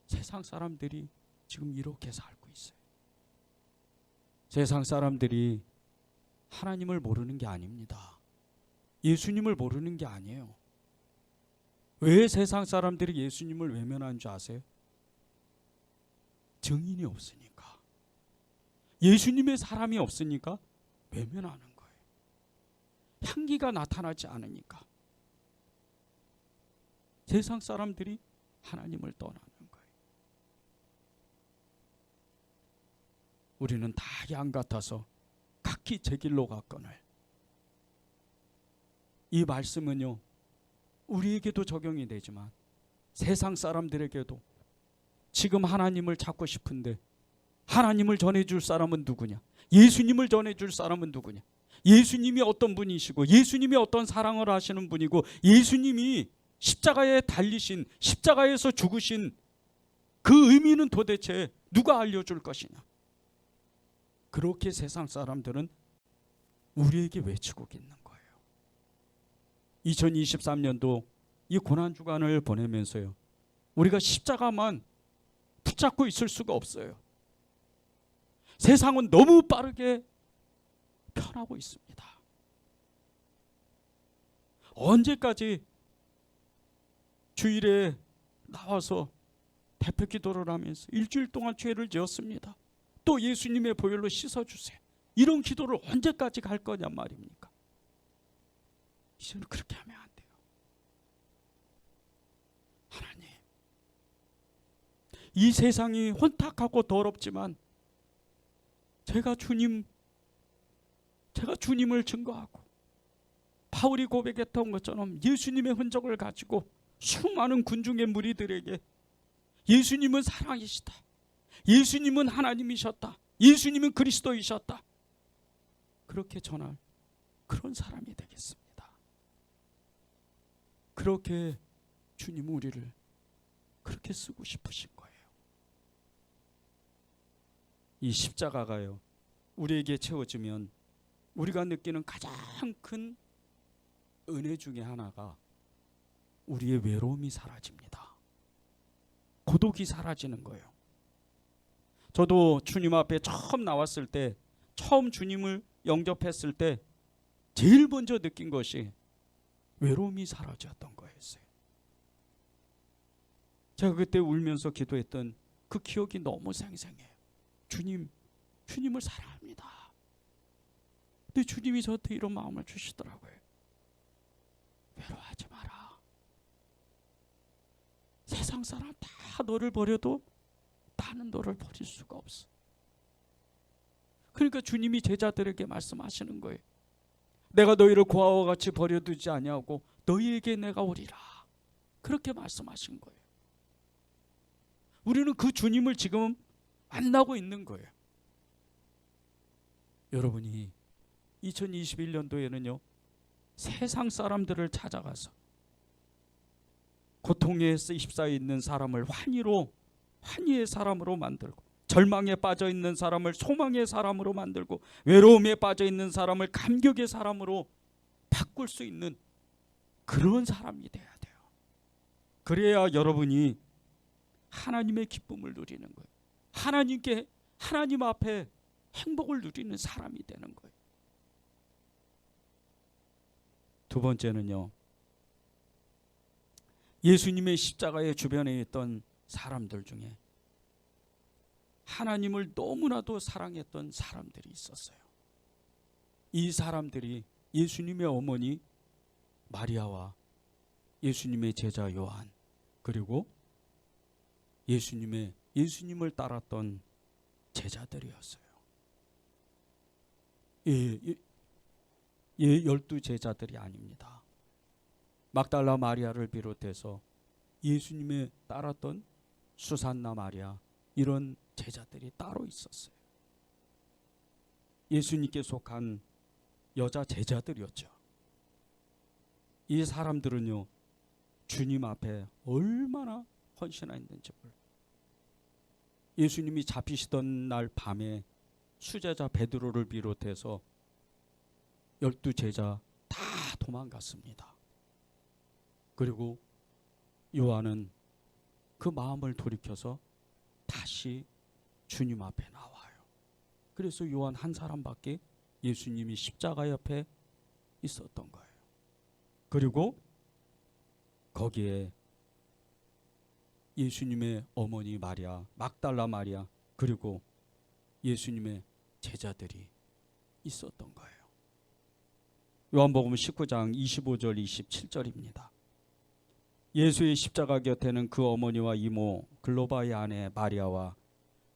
세상 사람들이 지금 이렇게 살고 있어요. 세상 사람들이 하나님을 모르는 게 아닙니다. 예수님을 모르는 게 아니에요. 왜 세상 사람들이 예수님을 외면하는 줄 아세요? 증인이 없으니까. 예수님의 사람이 없으니까 외면하는 거예요. 향기가 나타나지 않으니까. 세상 사람들이 하나님을 떠나는 거예요. 우리는 다 양 같아서 각기 제 길로 갔거늘. 이 말씀은요, 우리에게도 적용이 되지만 세상 사람들에게도 지금 하나님을 찾고 싶은데 하나님을 전해줄 사람은 누구냐? 예수님을 전해줄 사람은 누구냐? 예수님이 어떤 분이시고 예수님이 어떤 사랑을 하시는 분이고 예수님이 십자가에 달리신, 십자가에서 죽으신 그 의미는 도대체 누가 알려줄 것이냐? 그렇게 세상 사람들은 우리에게 외치고 있는 거예요. 2023년도 이 고난주간을 보내면서요, 우리가 십자가만 붙잡고 있을 수가 없어요. 세상은 너무 빠르게 변하고 있습니다. 언제까지 주일에 나와서 대표 기도를 하면서 일주일 동안 죄를 지었습니다, 또 예수님의 보혈로 씻어주세요, 이런 기도를 언제까지 갈 거냔 말입니까? 이제는 그렇게 하면 안 돼요. 하나님, 이 세상이 혼탁하고 더럽지만 제가 주님을 증거하고 바울이 고백했던 것처럼 예수님의 흔적을 가지고 수많은 군중의 무리들에게 예수님은 사랑이시다, 예수님은 하나님이셨다, 예수님은 그리스도이셨다, 그렇게 전할 그런 사람이 되겠습니다. 그렇게 주님은 우리를 그렇게 쓰고 싶으신 거예요. 이 십자가가요, 우리에게 채워지면 우리가 느끼는 가장 큰 은혜 중에 하나가 우리의 외로움이 사라집니다. 고독이 사라지는 거예요. 저도 주님 앞에 처음 나왔을 때, 처음 주님을 영접했을 때 제일 먼저 느낀 것이 외로움이 사라졌던 거였어요. 제가 그때 울면서 기도했던 그 기억이 너무 생생해요. 주님을 사랑합니다. 근데 주님이 저한테 이런 마음을 주시더라고요. 외로워하지 마라. 세상 사람 다 너를 버려도 나는 너를 버릴 수가 없어. 그러니까 주님이 제자들에게 말씀하시는 거예요. 내가 너희를 고아와 같이 버려두지 아니하고 너희에게 내가 오리라. 그렇게 말씀하신 거예요. 우리는 그 주님을 지금 만나고 있는 거예요. 여러분이 2021년도에는요 세상 사람들을 찾아가서 고통에 휩싸여 있는 사람을 환희의 사람으로 만들고, 절망에 빠져 있는 사람을 소망의 사람으로 만들고, 외로움에 빠져 있는 사람을 감격의 사람으로 바꿀 수 있는 그런 사람이 돼야 돼요. 그래야 여러분이 하나님의 기쁨을 누리는 거예요. 하나님 앞에 행복을 누리는 사람이 되는 거예요. 두 번째는요, 예수님의 십자가의 주변에 있던 사람들 중에 하나님을 너무나도 사랑했던 사람들이 있었어요. 이 사람들이 예수님의 어머니 마리아와 예수님의 제자 요한, 그리고 예수님을 따랐던 제자들이었어요. 12 제자들이 아닙니다. 막달라 마리아를 비롯해서 예수님의 따랐던 수산나 마리아, 이런 제자들이 따로 있었어요. 예수님께 속한 여자 제자들이었죠. 이 사람들은요 주님 앞에 얼마나 헌신했는지 몰라요. 예수님이 잡히시던 날 밤에 수제자 베드로를 비롯해서 12 제자 다 도망갔습니다. 그리고 요한은 그 마음을 돌이켜서 다시 주님 앞에 나와요. 그래서 요한 한 사람밖에 예수님이 십자가 옆에 있었던 거예요. 그리고 거기에 예수님의 어머니 마리아, 막달라 마리아, 그리고 예수님의 제자들이 있었던 거예요. 요한복음 19장 25절 27절입니다. 예수의 십자가 곁에는 그 어머니와 이모 글로바의 아내 마리아와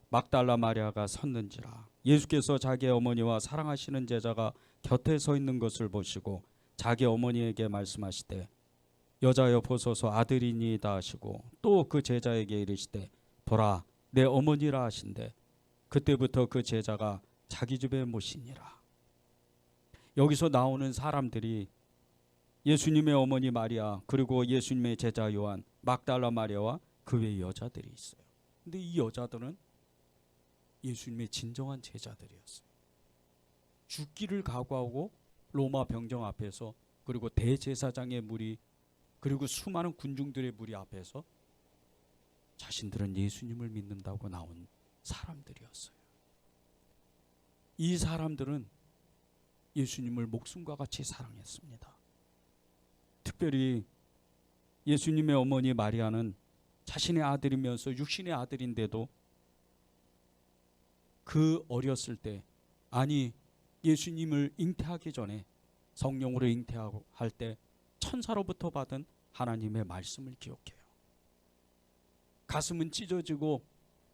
막달라 마리아가 섰는지라. 예수께서 자기 어머니와 사랑하시는 제자가 곁에 서 있는 것을 보시고 자기 어머니에게 말씀하시되 여자여 보소서 아들이니이다 하시고, 또 그 제자에게 이르시되 보라 내 어머니라 하신대. 그때부터 그 제자가 자기 집에 모시니라. 여기서 나오는 사람들이 예수님의 어머니 마리아, 그리고 예수님의 제자 요한, 막달라 마리아와 그 외 여자들이 있어요. 근데 이 여자들은 예수님의 진정한 제자들이었어요. 죽기를 각오하고 로마 병정 앞에서, 그리고 대제사장의 무리, 그리고 수많은 군중들의 무리 앞에서 자신들은 예수님을 믿는다고 나온 사람들이었어요. 이 사람들은 예수님을 목숨과 같이 사랑했습니다. 특별히 예수님의 어머니 마리아는 자신의 아들이면서 육신의 아들인데도 그 어렸을 때, 아니 예수님을 잉태하기 전에, 성령으로 잉태할 때 천사로부터 받은 하나님의 말씀을 기억해요. 가슴은 찢어지고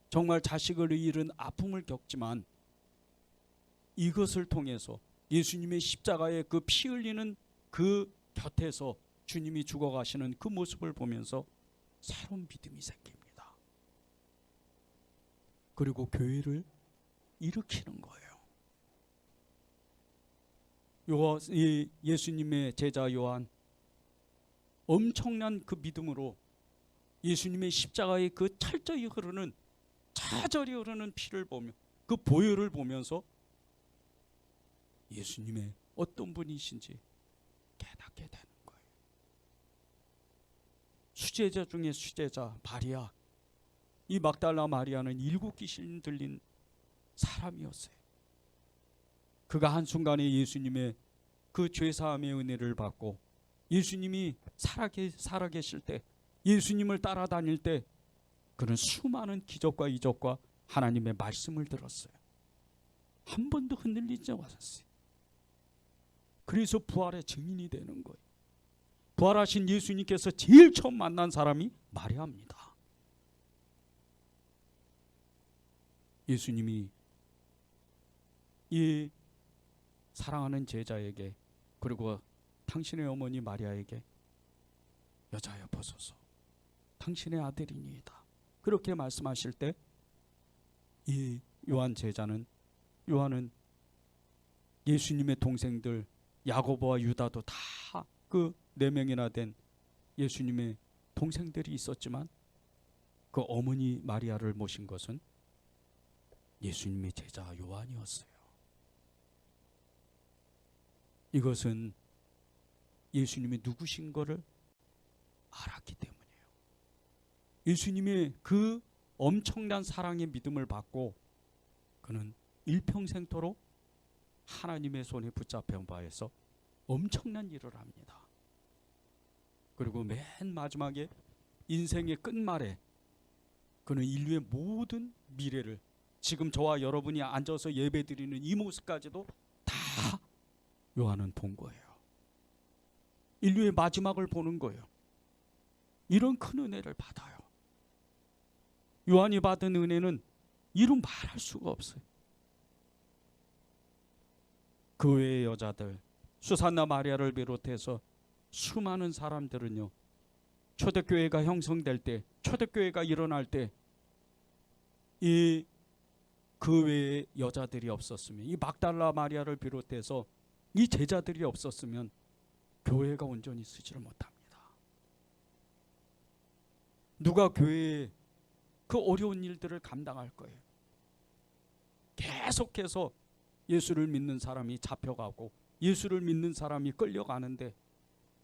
정말 자식을 잃은 아픔을 겪지만 이것을 통해서 예수님의 십자가의 그 피 흘리는 그 곁에서 주님이 죽어가시는 그 모습을 보면서 새로운 믿음이 생깁니다. 그리고 교회를 일으키는 거예요. 예수님의 제자 요한, 엄청난 그 믿음으로 예수님의 십자가의 그 철저히 흐르는, 차절히 흐르는 피를 보며, 그 보혈을 보면서 예수님의 어떤 분이신지 깨닫게 되는 거예요. 수제자 중에 수제자 마리아, 이 막달라 마리아는 7 귀신 들린 사람이었어요. 그가 한순간에 예수님의 그 죄사함의 은혜를 받고 예수님이 살아계실 때, 예수님을 따라다닐 때 그는 수많은 기적과 이적과 하나님의 말씀을 들었어요. 한 번도 흔들리지 않았어요. 그래서 부활의 증인이 되는 거예요. 부활하신 예수님께서 제일 처음 만난 사람이 마리아입니다. 예수님이 이 사랑하는 제자에게, 그리고 당신의 어머니 마리아에게 여자여 보소서 당신의 아들이니이다 그렇게 말씀하실 때, 이 요한은 예수님의 동생들 야고보와 유다도 다 그 4명이나 된 예수님의 동생들이 있었지만 그 어머니 마리아를 모신 것은 예수님의 제자 요한이었어요. 이것은 예수님이 누구신 것을 알았기 때문이에요. 예수님의 그 엄청난 사랑의 믿음을 받고 그는 일평생토록 하나님의 손에 붙잡힌 바에서 엄청난 일을 합니다. 그리고 맨 마지막에 인생의 끝말에 그는 인류의 모든 미래를, 지금 저와 여러분이 앉아서 예배드리는 이 모습까지도 다 요한은 본 거예요. 인류의 마지막을 보는 거예요. 이런 큰 은혜를 받아요. 요한이 받은 은혜는 이루 말할 수가 없어요. 그 외의 여자들, 수산나 마리아를 비롯해서 수많은 사람들은요, 초대교회가 형성될 때, 초대교회가 일어날 때 이 그 외의 여자들이 없었으면, 이 막달라 마리아를 비롯해서 이 제자들이 없었으면 교회가 온전히 서지를 못합니다. 누가 교회에 그 어려운 일들을 감당할 거예요? 계속해서 예수를 믿는 사람이 잡혀가고 예수를 믿는 사람이 끌려가는데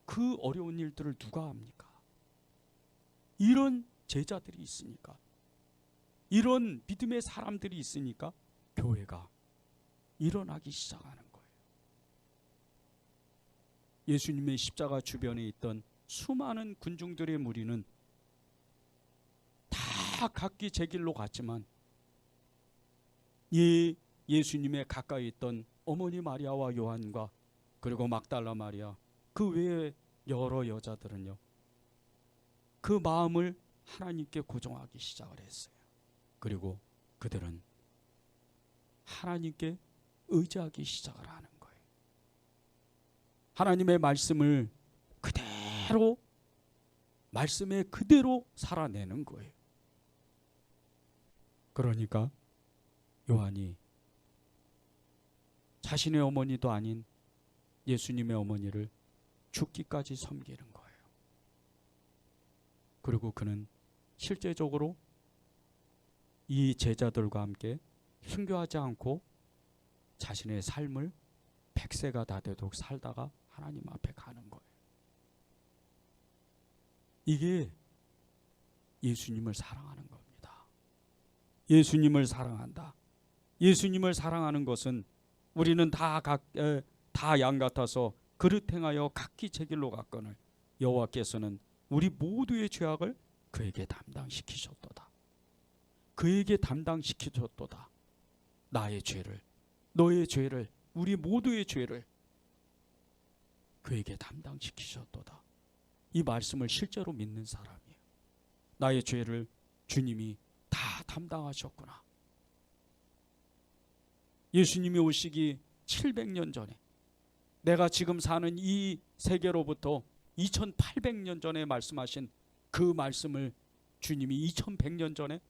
그 어려운 일들을 누가 합니까? 이런 제자들이 있으니까, 이런 믿음의 사람들이 있으니까 교회가 일어나기 시작하는 거예요. 예수님의 십자가 주변에 있던 수많은 군중들의 무리는 다 각기 제 길로 갔지만 예수님의 가까이 있던 어머니 마리아와 요한과 그리고 막달라 마리아, 그 외에 여러 여자들은요, 그 마음을 하나님께 고정하기 시작을 했어요. 그리고 그들은 하나님께 의지하기 시작을 하는 거예요. 하나님의 말씀을 그대로, 말씀에 그대로 살아내는 거예요. 그러니까 요한이 자신의 어머니도 아닌 예수님의 어머니를 죽기까지 섬기는 거예요. 그리고 그는 실제적으로 이 제자들과 함께 순교하지 않고 자신의 삶을 100세가 다 되도록 살다가 하나님 앞에 가는 거예요. 이게 예수님을 사랑하는 겁니다. 예수님을 사랑한다. 예수님을 사랑하는 것은 우리는 다 양 같아서 그릇 행하여 각기 제 길로 갔거늘 여호와께서는 우리 모두의 죄악을 그에게 담당시키셨도다. 그에게 담당시키셨도다. 나의 죄를, 너의 죄를, 우리 모두의 죄를 그에게 담당시키셨도다. 이 말씀을 실제로 믿는 사람이에요. 나의 죄를 주님이 다 담당하셨구나. 예수님이 오시기 700년 전에, 내가 지금 사는 이 세계로부터 2800년 전에 말씀하신 그 말씀을 주님이 2100년 전에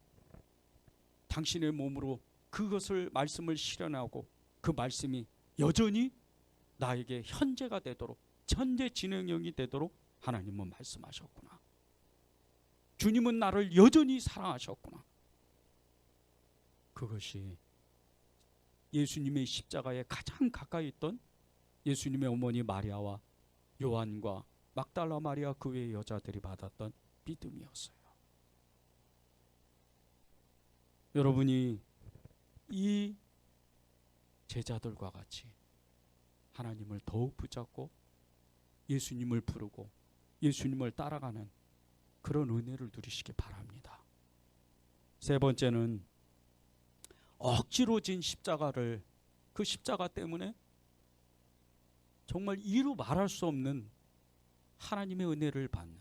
당신의 몸으로 그것을 말씀을 실현하고 그 말씀이 여전히 나에게 현재가 되도록, 현재 진행형이 되도록 하나님은 말씀하셨구나. 주님은 나를 여전히 사랑하셨구나. 그것이 예수님의 십자가에 가장 가까이 있던 예수님의 어머니 마리아와 요한과 막달라 마리아 그 외의 여자들이 받았던 믿음이었어요. 여러분이 이 제자들과 같이 하나님을 더욱 붙잡고 예수님을 부르고 예수님을 따라가는 그런 은혜를 누리시기 바랍니다. 세 번째는 억지로 진 십자가를, 그 십자가 때문에 정말 이루 말할 수 없는 하나님의 은혜를 받는,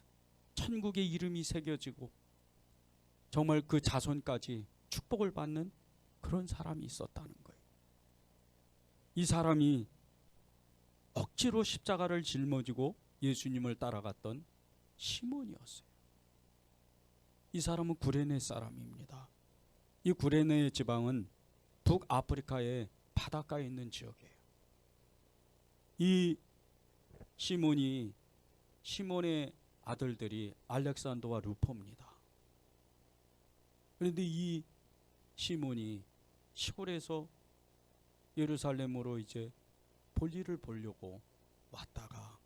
천국의 이름이 새겨지고 정말 그 자손까지 축복을 받는 그런 사람이 있었다는 거예요. 이 사람이 억지로 십자가를 짊어지고 예수님을 따라갔던 시몬이었어요. 이 사람은 구레네 사람입니다. 이 구레네 지방은 북아프리카의 바닷가에 있는 지역이에요. 이 시몬의 아들들이 알렉산더와 루포입니다. 그런데 이 시몬이 시골에서 예루살렘으로 이제 볼일을 보려고 왔다가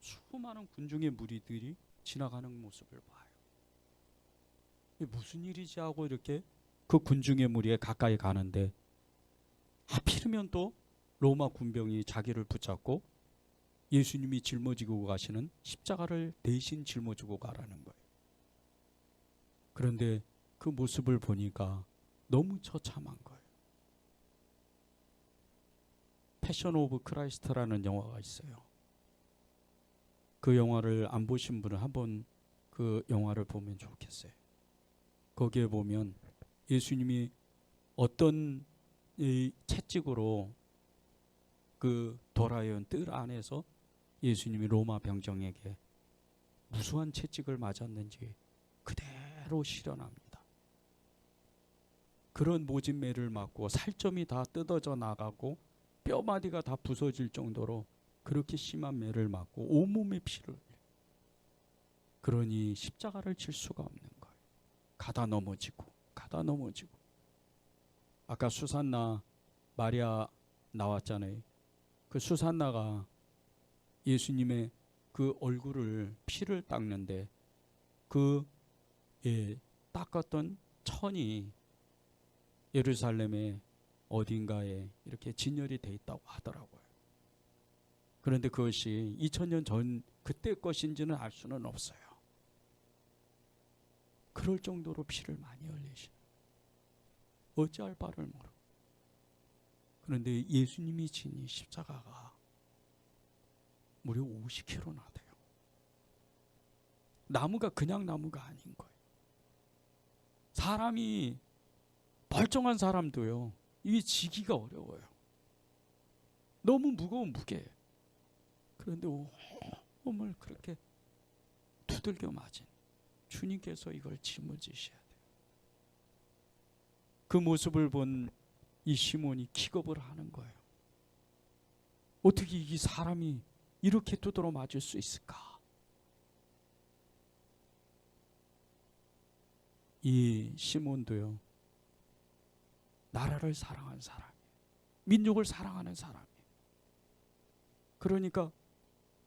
수많은 군중의 무리들이 지나가는 모습을 봐요. 무슨 일이지 하고 이렇게 그 군중의 무리에 가까이 가는데 하필이면 또 로마 군병이 자기를 붙잡고 예수님이 짊어지고 가시는 십자가를 대신 짊어지고 가라는 거예요. 그런데 그 모습을 보니까 너무 처참한 거예요. 패션 오브 크라이스트라는 영화가 있어요. 그 영화를 안 보신 분은 한번 그 영화를 보면 좋겠어요. 거기에 보면 예수님이 어떤 이 채찍으로 그 도라에온 뜰 안에서 예수님이 로마 병정에게 무수한 채찍을 맞았는지 그대로 실현합니다. 그런 모진 매를 맞고 살점이 다 뜯어져 나가고 뼈마디가 다 부서질 정도로 그렇게 심한 매를 맞고 온몸에 피를 흘려요. 그러니 십자가를 질 수가 없는 거예요. 가다 넘어지고 아까 수산나 마리아 나왔잖아요. 그 수산나가 예수님의 그 얼굴을 피를 닦는데 그 닦았던 천이 예루살렘의 어딘가에 이렇게 진열이 돼 있다고 하더라고요. 그런데 그것이 2000년 전 그때 것인지는 알 수는 없어요. 그럴 정도로 피를 많이 흘리시는, 어찌할 바를 모르고. 그런데 예수님이 진 이 십자가가 무려 50kg나 돼요. 나무가 그냥 나무가 아닌 거예요. 사람이, 멀쩡한 사람도요, 이게 지기가 어려워요. 너무 무거운 무게. 그런데 온몸을 그렇게 두들겨 맞은 주님께서 이걸 짊어지셔야 돼요. 그 모습을 본 이 시몬이 기겁을 하는 거예요. 어떻게 이 사람이 이렇게 두드러 맞을 수 있을까? 이 시몬도요, 나라를 사랑한 사람이에요. 민족을 사랑하는 사람이에요. 그러니까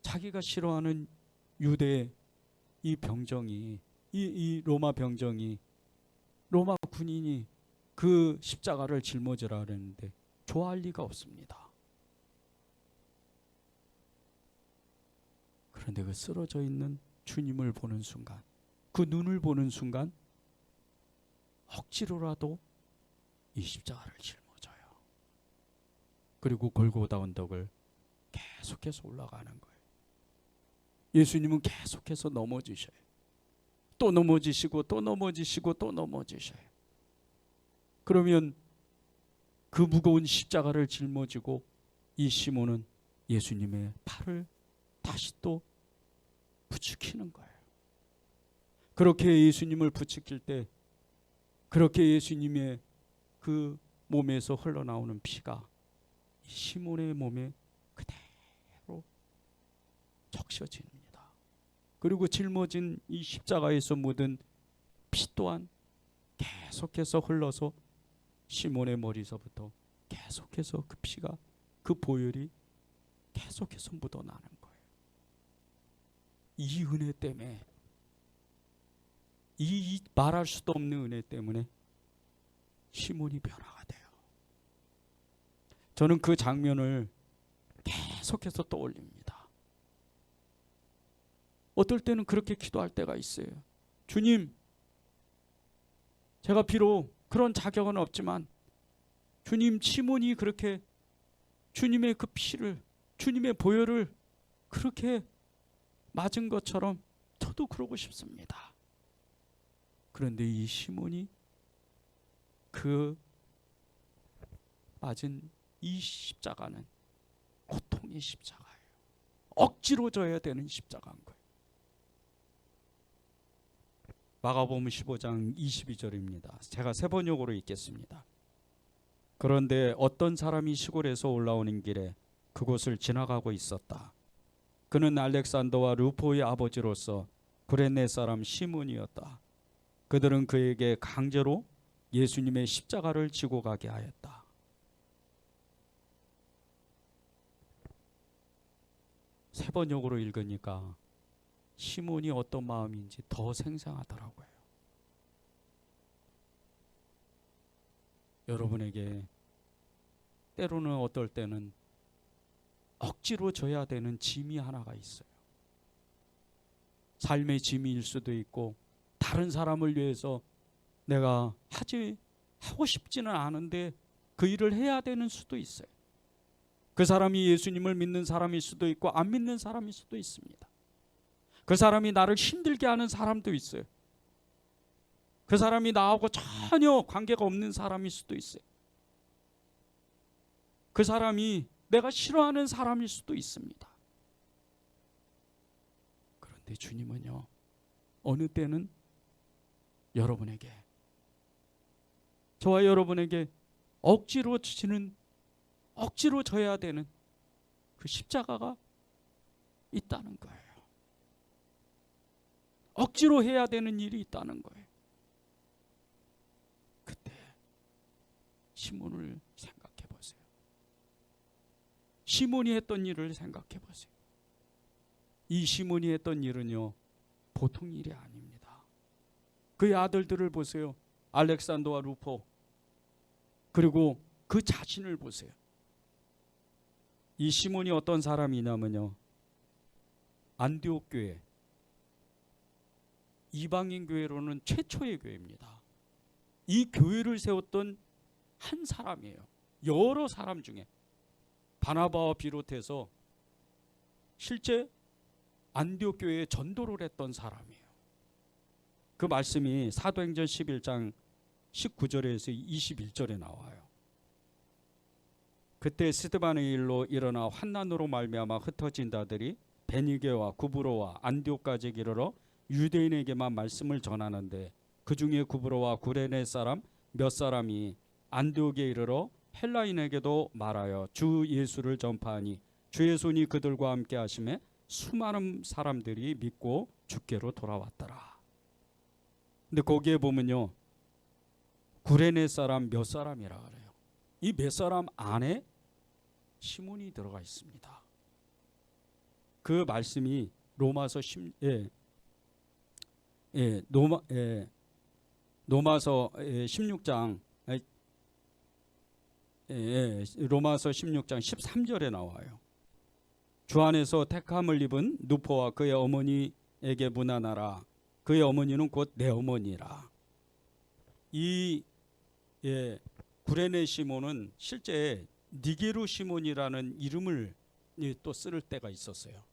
자기가 싫어하는 유대 이 병정이, 이 로마 병정이, 로마 군인이 그 십자가를 짊어지라 그랬는데 좋아할 리가 없습니다. 그런데 그 쓰러져 있는 주님을 보는 순간, 그 눈을 보는 순간 억지로라도 이 십자가를 짊어져요. 그리고 골고다 언덕을 계속해서 올라가는 거예요. 예수님은 계속해서 넘어지셔요. 또 넘어지시고 또 넘어지시고 또 넘어지셔요. 그러면 그 무거운 십자가를 짊어지고 이 시몬은 예수님의 팔을 다시 또 부추기는 거예요. 그렇게 예수님을 부추길 때, 그렇게 예수님의 그 몸에서 흘러나오는 피가 이 시몬의 몸에 그대로 적셔집니다. 그리고 짊어진 이 십자가에서 묻은 피 또한 계속해서 흘러서 시몬의 머리서부터 계속해서 그 피가, 그 보혈이 계속해서 묻어나는 거예요. 이 은혜 때문에, 이 말할 수도 없는 은혜 때문에 시몬이 변화가 돼요. 저는 그 장면을 계속해서 떠올립니다. 어떨 때는 그렇게 기도할 때가 있어요. 주님, 제가 비록 그런 자격은 없지만 주님, 시몬이 그렇게 주님의 그 피를, 주님의 보혈을 그렇게 맞은 것처럼 저도 그러고 싶습니다. 그런데 이 시몬이 그 맞은 이 십자가는 고통의 십자가예요. 억지로 져야 되는 십자가인 거예요. 마가복음 15장 22절입니다. 제가 세 번역으로 읽겠습니다. 그런데 어떤 사람이 시골에서 올라오는 길에 그곳을 지나가고 있었다. 그는 알렉산더와 루포의 아버지로서 구레네 사람 시몬이었다. 그들은 그에게 강제로 예수님의 십자가를 지고 가게 하였다. 세 번역으로 읽으니까 시몬이 어떤 마음인지 더 생생하더라고요. 여러분에게 때로는 어떨 때는 억지로 져야 되는 짐이 하나가 있어요. 삶의 짐일 수도 있고 다른 사람을 위해서 내가 하고 싶지는 않은데 그 일을 해야 되는 수도 있어요. 그 사람이 예수님을 믿는 사람일 수도 있고 안 믿는 사람일 수도 있습니다. 그 사람이 나를 힘들게 하는 사람도 있어요. 그 사람이 나하고 전혀 관계가 없는 사람일 수도 있어요. 그 사람이 내가 싫어하는 사람일 수도 있습니다. 그런데 주님은요, 어느 때는 여러분에게, 저와 여러분에게 억지로 져야 되는 그 십자가가 있다는 거예요. 억지로 해야 되는 일이 있다는 거예요. 그때 시몬을 생각해 보세요. 시몬이 했던 일을 생각해 보세요. 이 시몬이 했던 일은요, 보통 일이 아닙니다. 그의 아들들을 보세요. 알렉산더와 루포, 그리고 그 자신을 보세요. 이 시몬이 어떤 사람이냐면요, 안디옥 교회, 이방인 교회로는 최초의 교회입니다. 이 교회를 세웠던 한 사람이에요. 여러 사람 중에 바나바와 비롯해서 실제 안디옥 교회에 전도를 했던 사람이에요. 그 말씀이 사도행전 11장 19절에서 21절에 나와요. 그때 스데반의 일로 일어나 환난으로 말미암아 흩어진 자들이 베니게와 구브로와 안디옥까지 이르러 유대인에게만 말씀을 전하는데 그 중에 구브로와 구레네 사람 몇 사람이 안디옥에 이르러 헬라인에게도 말하여 주 예수를 전파하니 주의 손이 그들과 함께 하심에 수많은 사람들이 믿고 주께로 돌아왔더라. 근데 거기에 보면요, 구레네 사람 몇 사람이라 그래요. 이 몇 사람 안에 시몬이 들어가 있습니다. 그 말씀이 로마서 16장 13절에 나와요. 주 안에서 택함을 입은 누포와 그의 어머니에게 문안하라. 그의 어머니는 곧 내 어머니라. 이 구레네 시몬은 실제 니게르 시몬이라는 이름을 또 쓸 때가 있었어요.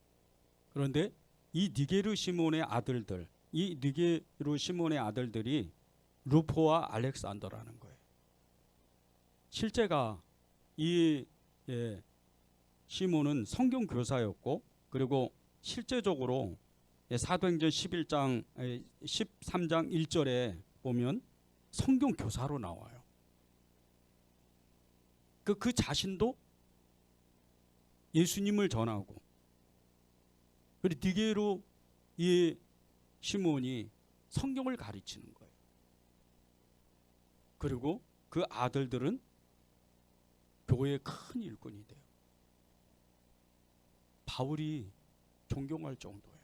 그런데 이 니게르 시몬의 아들들, 이 니게르 시몬의 아들들이 루포와 알렉산더라는 거예요. 실제가 이 시몬은 성경 교사였고, 그리고 실제적으로 사도행전 13장 1절에 보면 성경 교사로 나와요. 그 자신도 예수님을 전하고, 그리고 니게르 이 시몬이 성경을 가르치는 거예요. 그리고 그 아들들은 교회의 큰 일꾼이 돼요. 바울이 존경할 정도예요.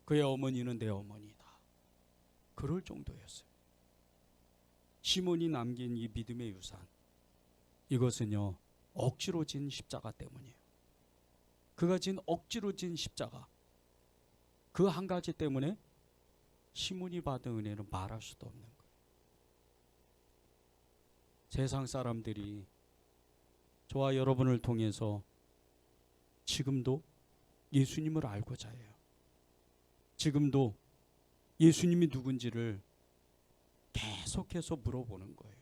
그의 어머니는 내 어머니다. 그럴 정도였어요. 시몬이 남긴 이 믿음의 유산, 이것은요, 억지로 진 십자가 때문이에요. 그가 진 억지로 진 십자가, 그 한 가지 때문에 시몬이 받은 은혜는 말할 수도 없는 거예요. 세상 사람들이 저와 여러분을 통해서 지금도 예수님을 알고자 해요. 지금도 예수님이 누군지를 계속해서 물어보는 거예요.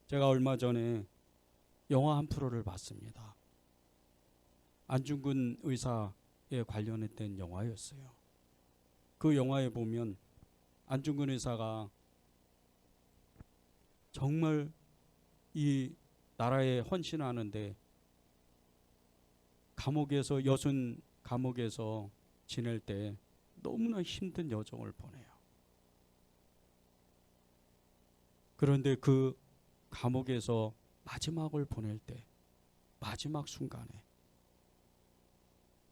제가 얼마 전에 영화 한 프로를 봤습니다. 안중근 의사에 관련된 영화였어요. 그 영화에 보면 안중근 의사가 정말 이 나라에 헌신하는데 감옥에서, 여순 감옥에서 지낼 때 너무나 힘든 여정을 보내요. 그런데 그 감옥에서 마지막을 보낼 때, 마지막 순간에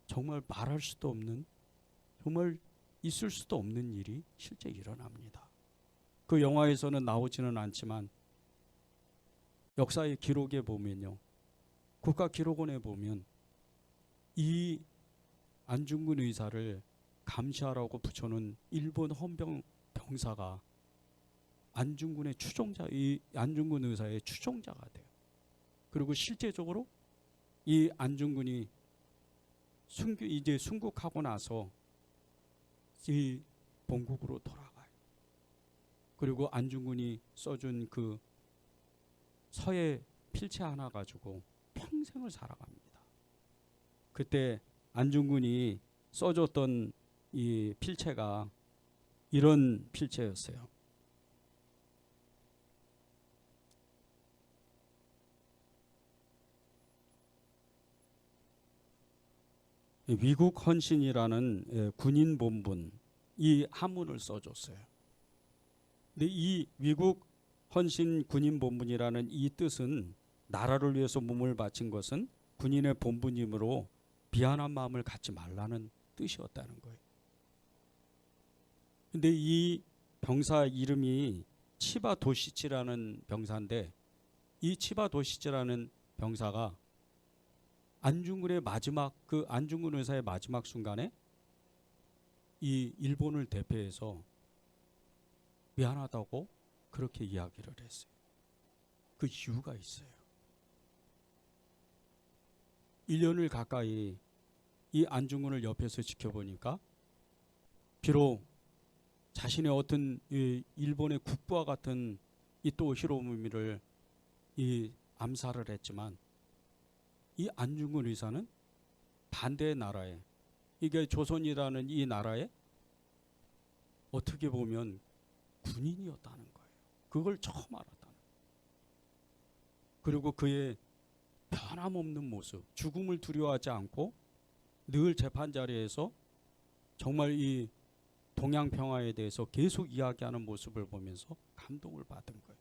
정말 말할 수도 없는, 정말 있을 수도 없는 일이 실제 일어납니다. 그 영화에서는 나오지는 않지만 역사의 기록에 보면요, 국가기록원에 보면 이 안중근 의사를 감시하라고 붙여놓은 일본 헌병 병사가 안중근의 추종자, 이 안중근 의사의 추종자가 돼요. 그리고 실제적으로 이 안중근이 이제 순국하고 나서 이 본국으로 돌아가요. 그리고 안중근이 써준 그 서예 필체 하나 가지고 평생을 살아갑니다. 그때 안중근이 써줬던 이 필체가 이런 필체였어요. 위국 헌신이라는 군인 본분, 이 한문을 써줬어요. 근데 이 위국 헌신 군인 본분이라는 이 뜻은 나라를 위해서 몸을 바친 것은 군인의 본분이므로 비한한 마음을 갖지 말라는 뜻이었다는 거예요. 근데 이 병사 이름이 치바 도시치라는 병사인데, 이 치바 도시치라는 병사가 안중근의 마지막, 그 안중근 의사의 마지막 순간에 이 일본을 대표해서 미안하다고 그렇게 이야기를 했어요. 그 이유가 있어요. 1년을 가까이 이 안중근을 옆에서 지켜보니까 비록 자신의 어떤 이 일본의 국부와 같은 이토 히로부미를 이 암살을 했지만, 이 안중근 의사는 반대의 나라에, 이게 조선이라는 이 나라에 어떻게 보면 군인이었다는 거예요. 그걸 처음 알았다는 거예요. 그리고 그의 변함없는 모습, 죽음을 두려워하지 않고 늘 재판 자리에서 정말 이 동양 평화에 대해서 계속 이야기하는 모습을 보면서 감동을 받은 거예요.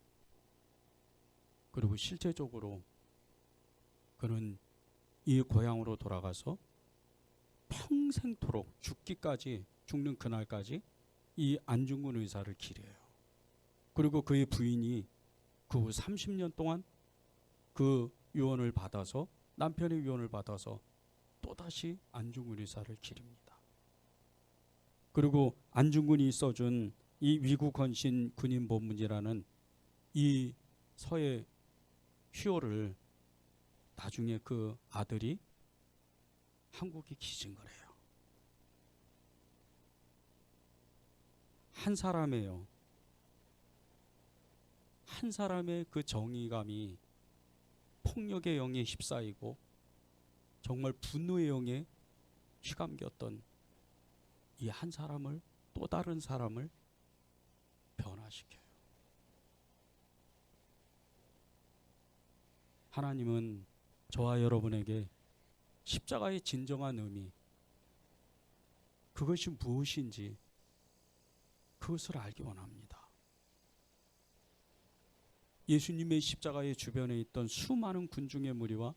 그리고 실제적으로 그는 이 고향으로 돌아가서 평생토록 죽기까지, 죽는 그날까지 이 안중근 의사를 기려요. 그리고 그의 부인이 그 후 30년 동안 그 유언을 받아서, 남편의 유언을 받아서 또다시 안중근 의사를 기립니다. 그리고 안중근이 써준 이 위국헌신 군인 본문이라는 이 서예 휴호를 나중에 그 아들이 한국에 기증을 해요. 한 사람의 그 정의감이 폭력의 영에 휩싸이고 정말 분노의 영에 휘감겼던 이 한 사람을, 또 다른 사람을 변화시켜요. 하나님은 저와 여러분에게 십자가의 진정한 의미, 그것이 무엇인지 그것을 알기 원합니다. 예수님의 십자가의 주변에 있던 수많은 군중의 무리와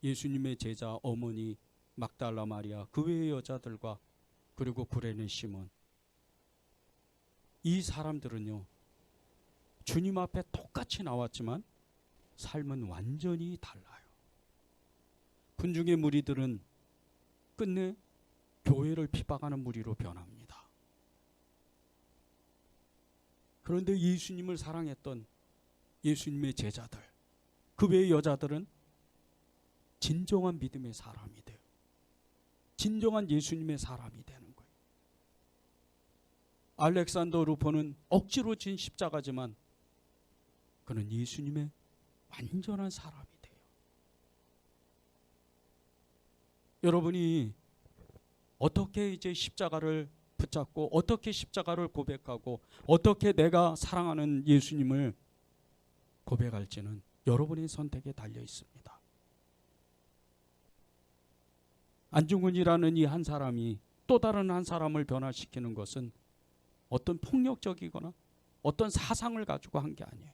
예수님의 제자 어머니 막달라 마리아, 그 외의 여자들과 그리고 구레네 시몬, 이 사람들은요 주님 앞에 똑같이 나왔지만 삶은 완전히 달라요. 군중의 무리들은 끝내 교회를 핍박하는 무리로 변합니다. 그런데 예수님을 사랑했던 예수님의 제자들, 그 외의 여자들은 진정한 믿음의 사람이 돼요. 진정한 예수님의 사람이 되는 거예요. 알렉산더 루포는 억지로 진 십자가지만 그는 예수님의 완전한 사람이 돼요. 여러분이 어떻게 이제 십자가를 붙잡고 어떻게 십자가를 고백하고 어떻게 내가 사랑하는 예수님을 고백할지는 여러분의 선택에 달려 있습니다. 안중근이라는 이 한 사람이 또 다른 한 사람을 변화시키는 것은 어떤 폭력적이거나 어떤 사상을 가지고 한 게 아니에요.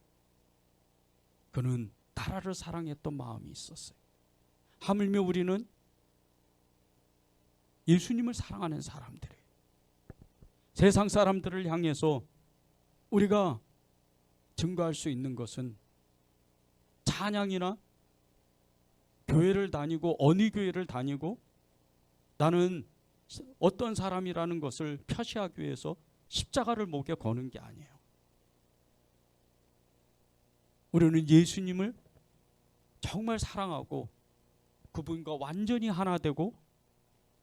그는 나라를 사랑했던 마음이 있었어요. 하물며 우리는 예수님을 사랑하는 사람들이에요. 세상 사람들을 향해서 우리가 증거할 수 있는 것은 찬양이나 교회를 다니고 어느 교회를 다니고 나는 어떤 사람이라는 것을 표시하기 위해서 십자가를 목에 거는 게 아니에요. 우리는 예수님을 정말 사랑하고 그분과 완전히 하나 되고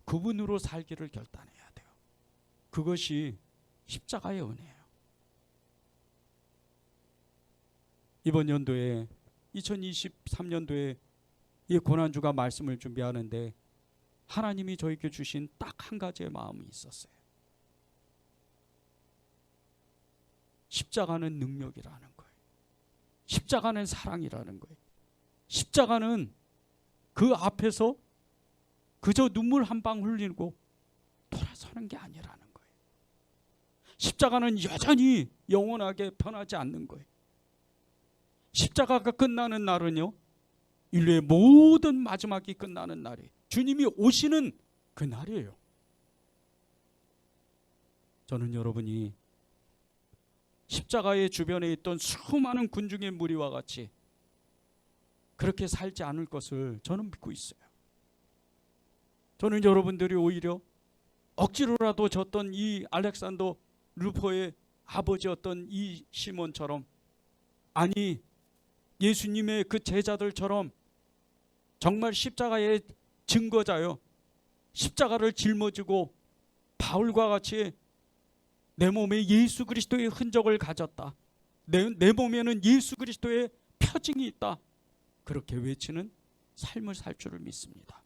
그분으로 살기를 결단해야 돼요. 그것이 십자가의 은혜예요. 이번 연도에 2023년도에 이 고난주가 말씀을 준비하는데 하나님이 저에게 주신 딱 한 가지의 마음이 있었어요. 십자가는 능력이라는 거예요. 십자가는 사랑이라는 거예요. 십자가는 그 앞에서 그저 눈물 한 방 흘리고 돌아서는 게 아니라는 거예요. 십자가는 여전히 영원하게 변하지 않는 거예요. 십자가가 끝나는 날은요, 인류의 모든 마지막이 끝나는 날이에요. 주님이 오시는 그 날이에요. 저는 여러분이 십자가의 주변에 있던 수많은 군중의 무리와 같이 그렇게 살지 않을 것을 저는 믿고 있어요. 저는 여러분들이 오히려 억지로라도 졌던 이 알렉산더 루포의 아버지였던 이 시몬처럼, 아니 예수님의 그 제자들처럼 정말 십자가의 증거자요, 십자가를 짊어지고 바울과 같이 내 몸에 예수 그리스도의 흔적을 가졌다, 내 몸에는 예수 그리스도의 표징이 있다, 그렇게 외치는 삶을 살 줄을 믿습니다.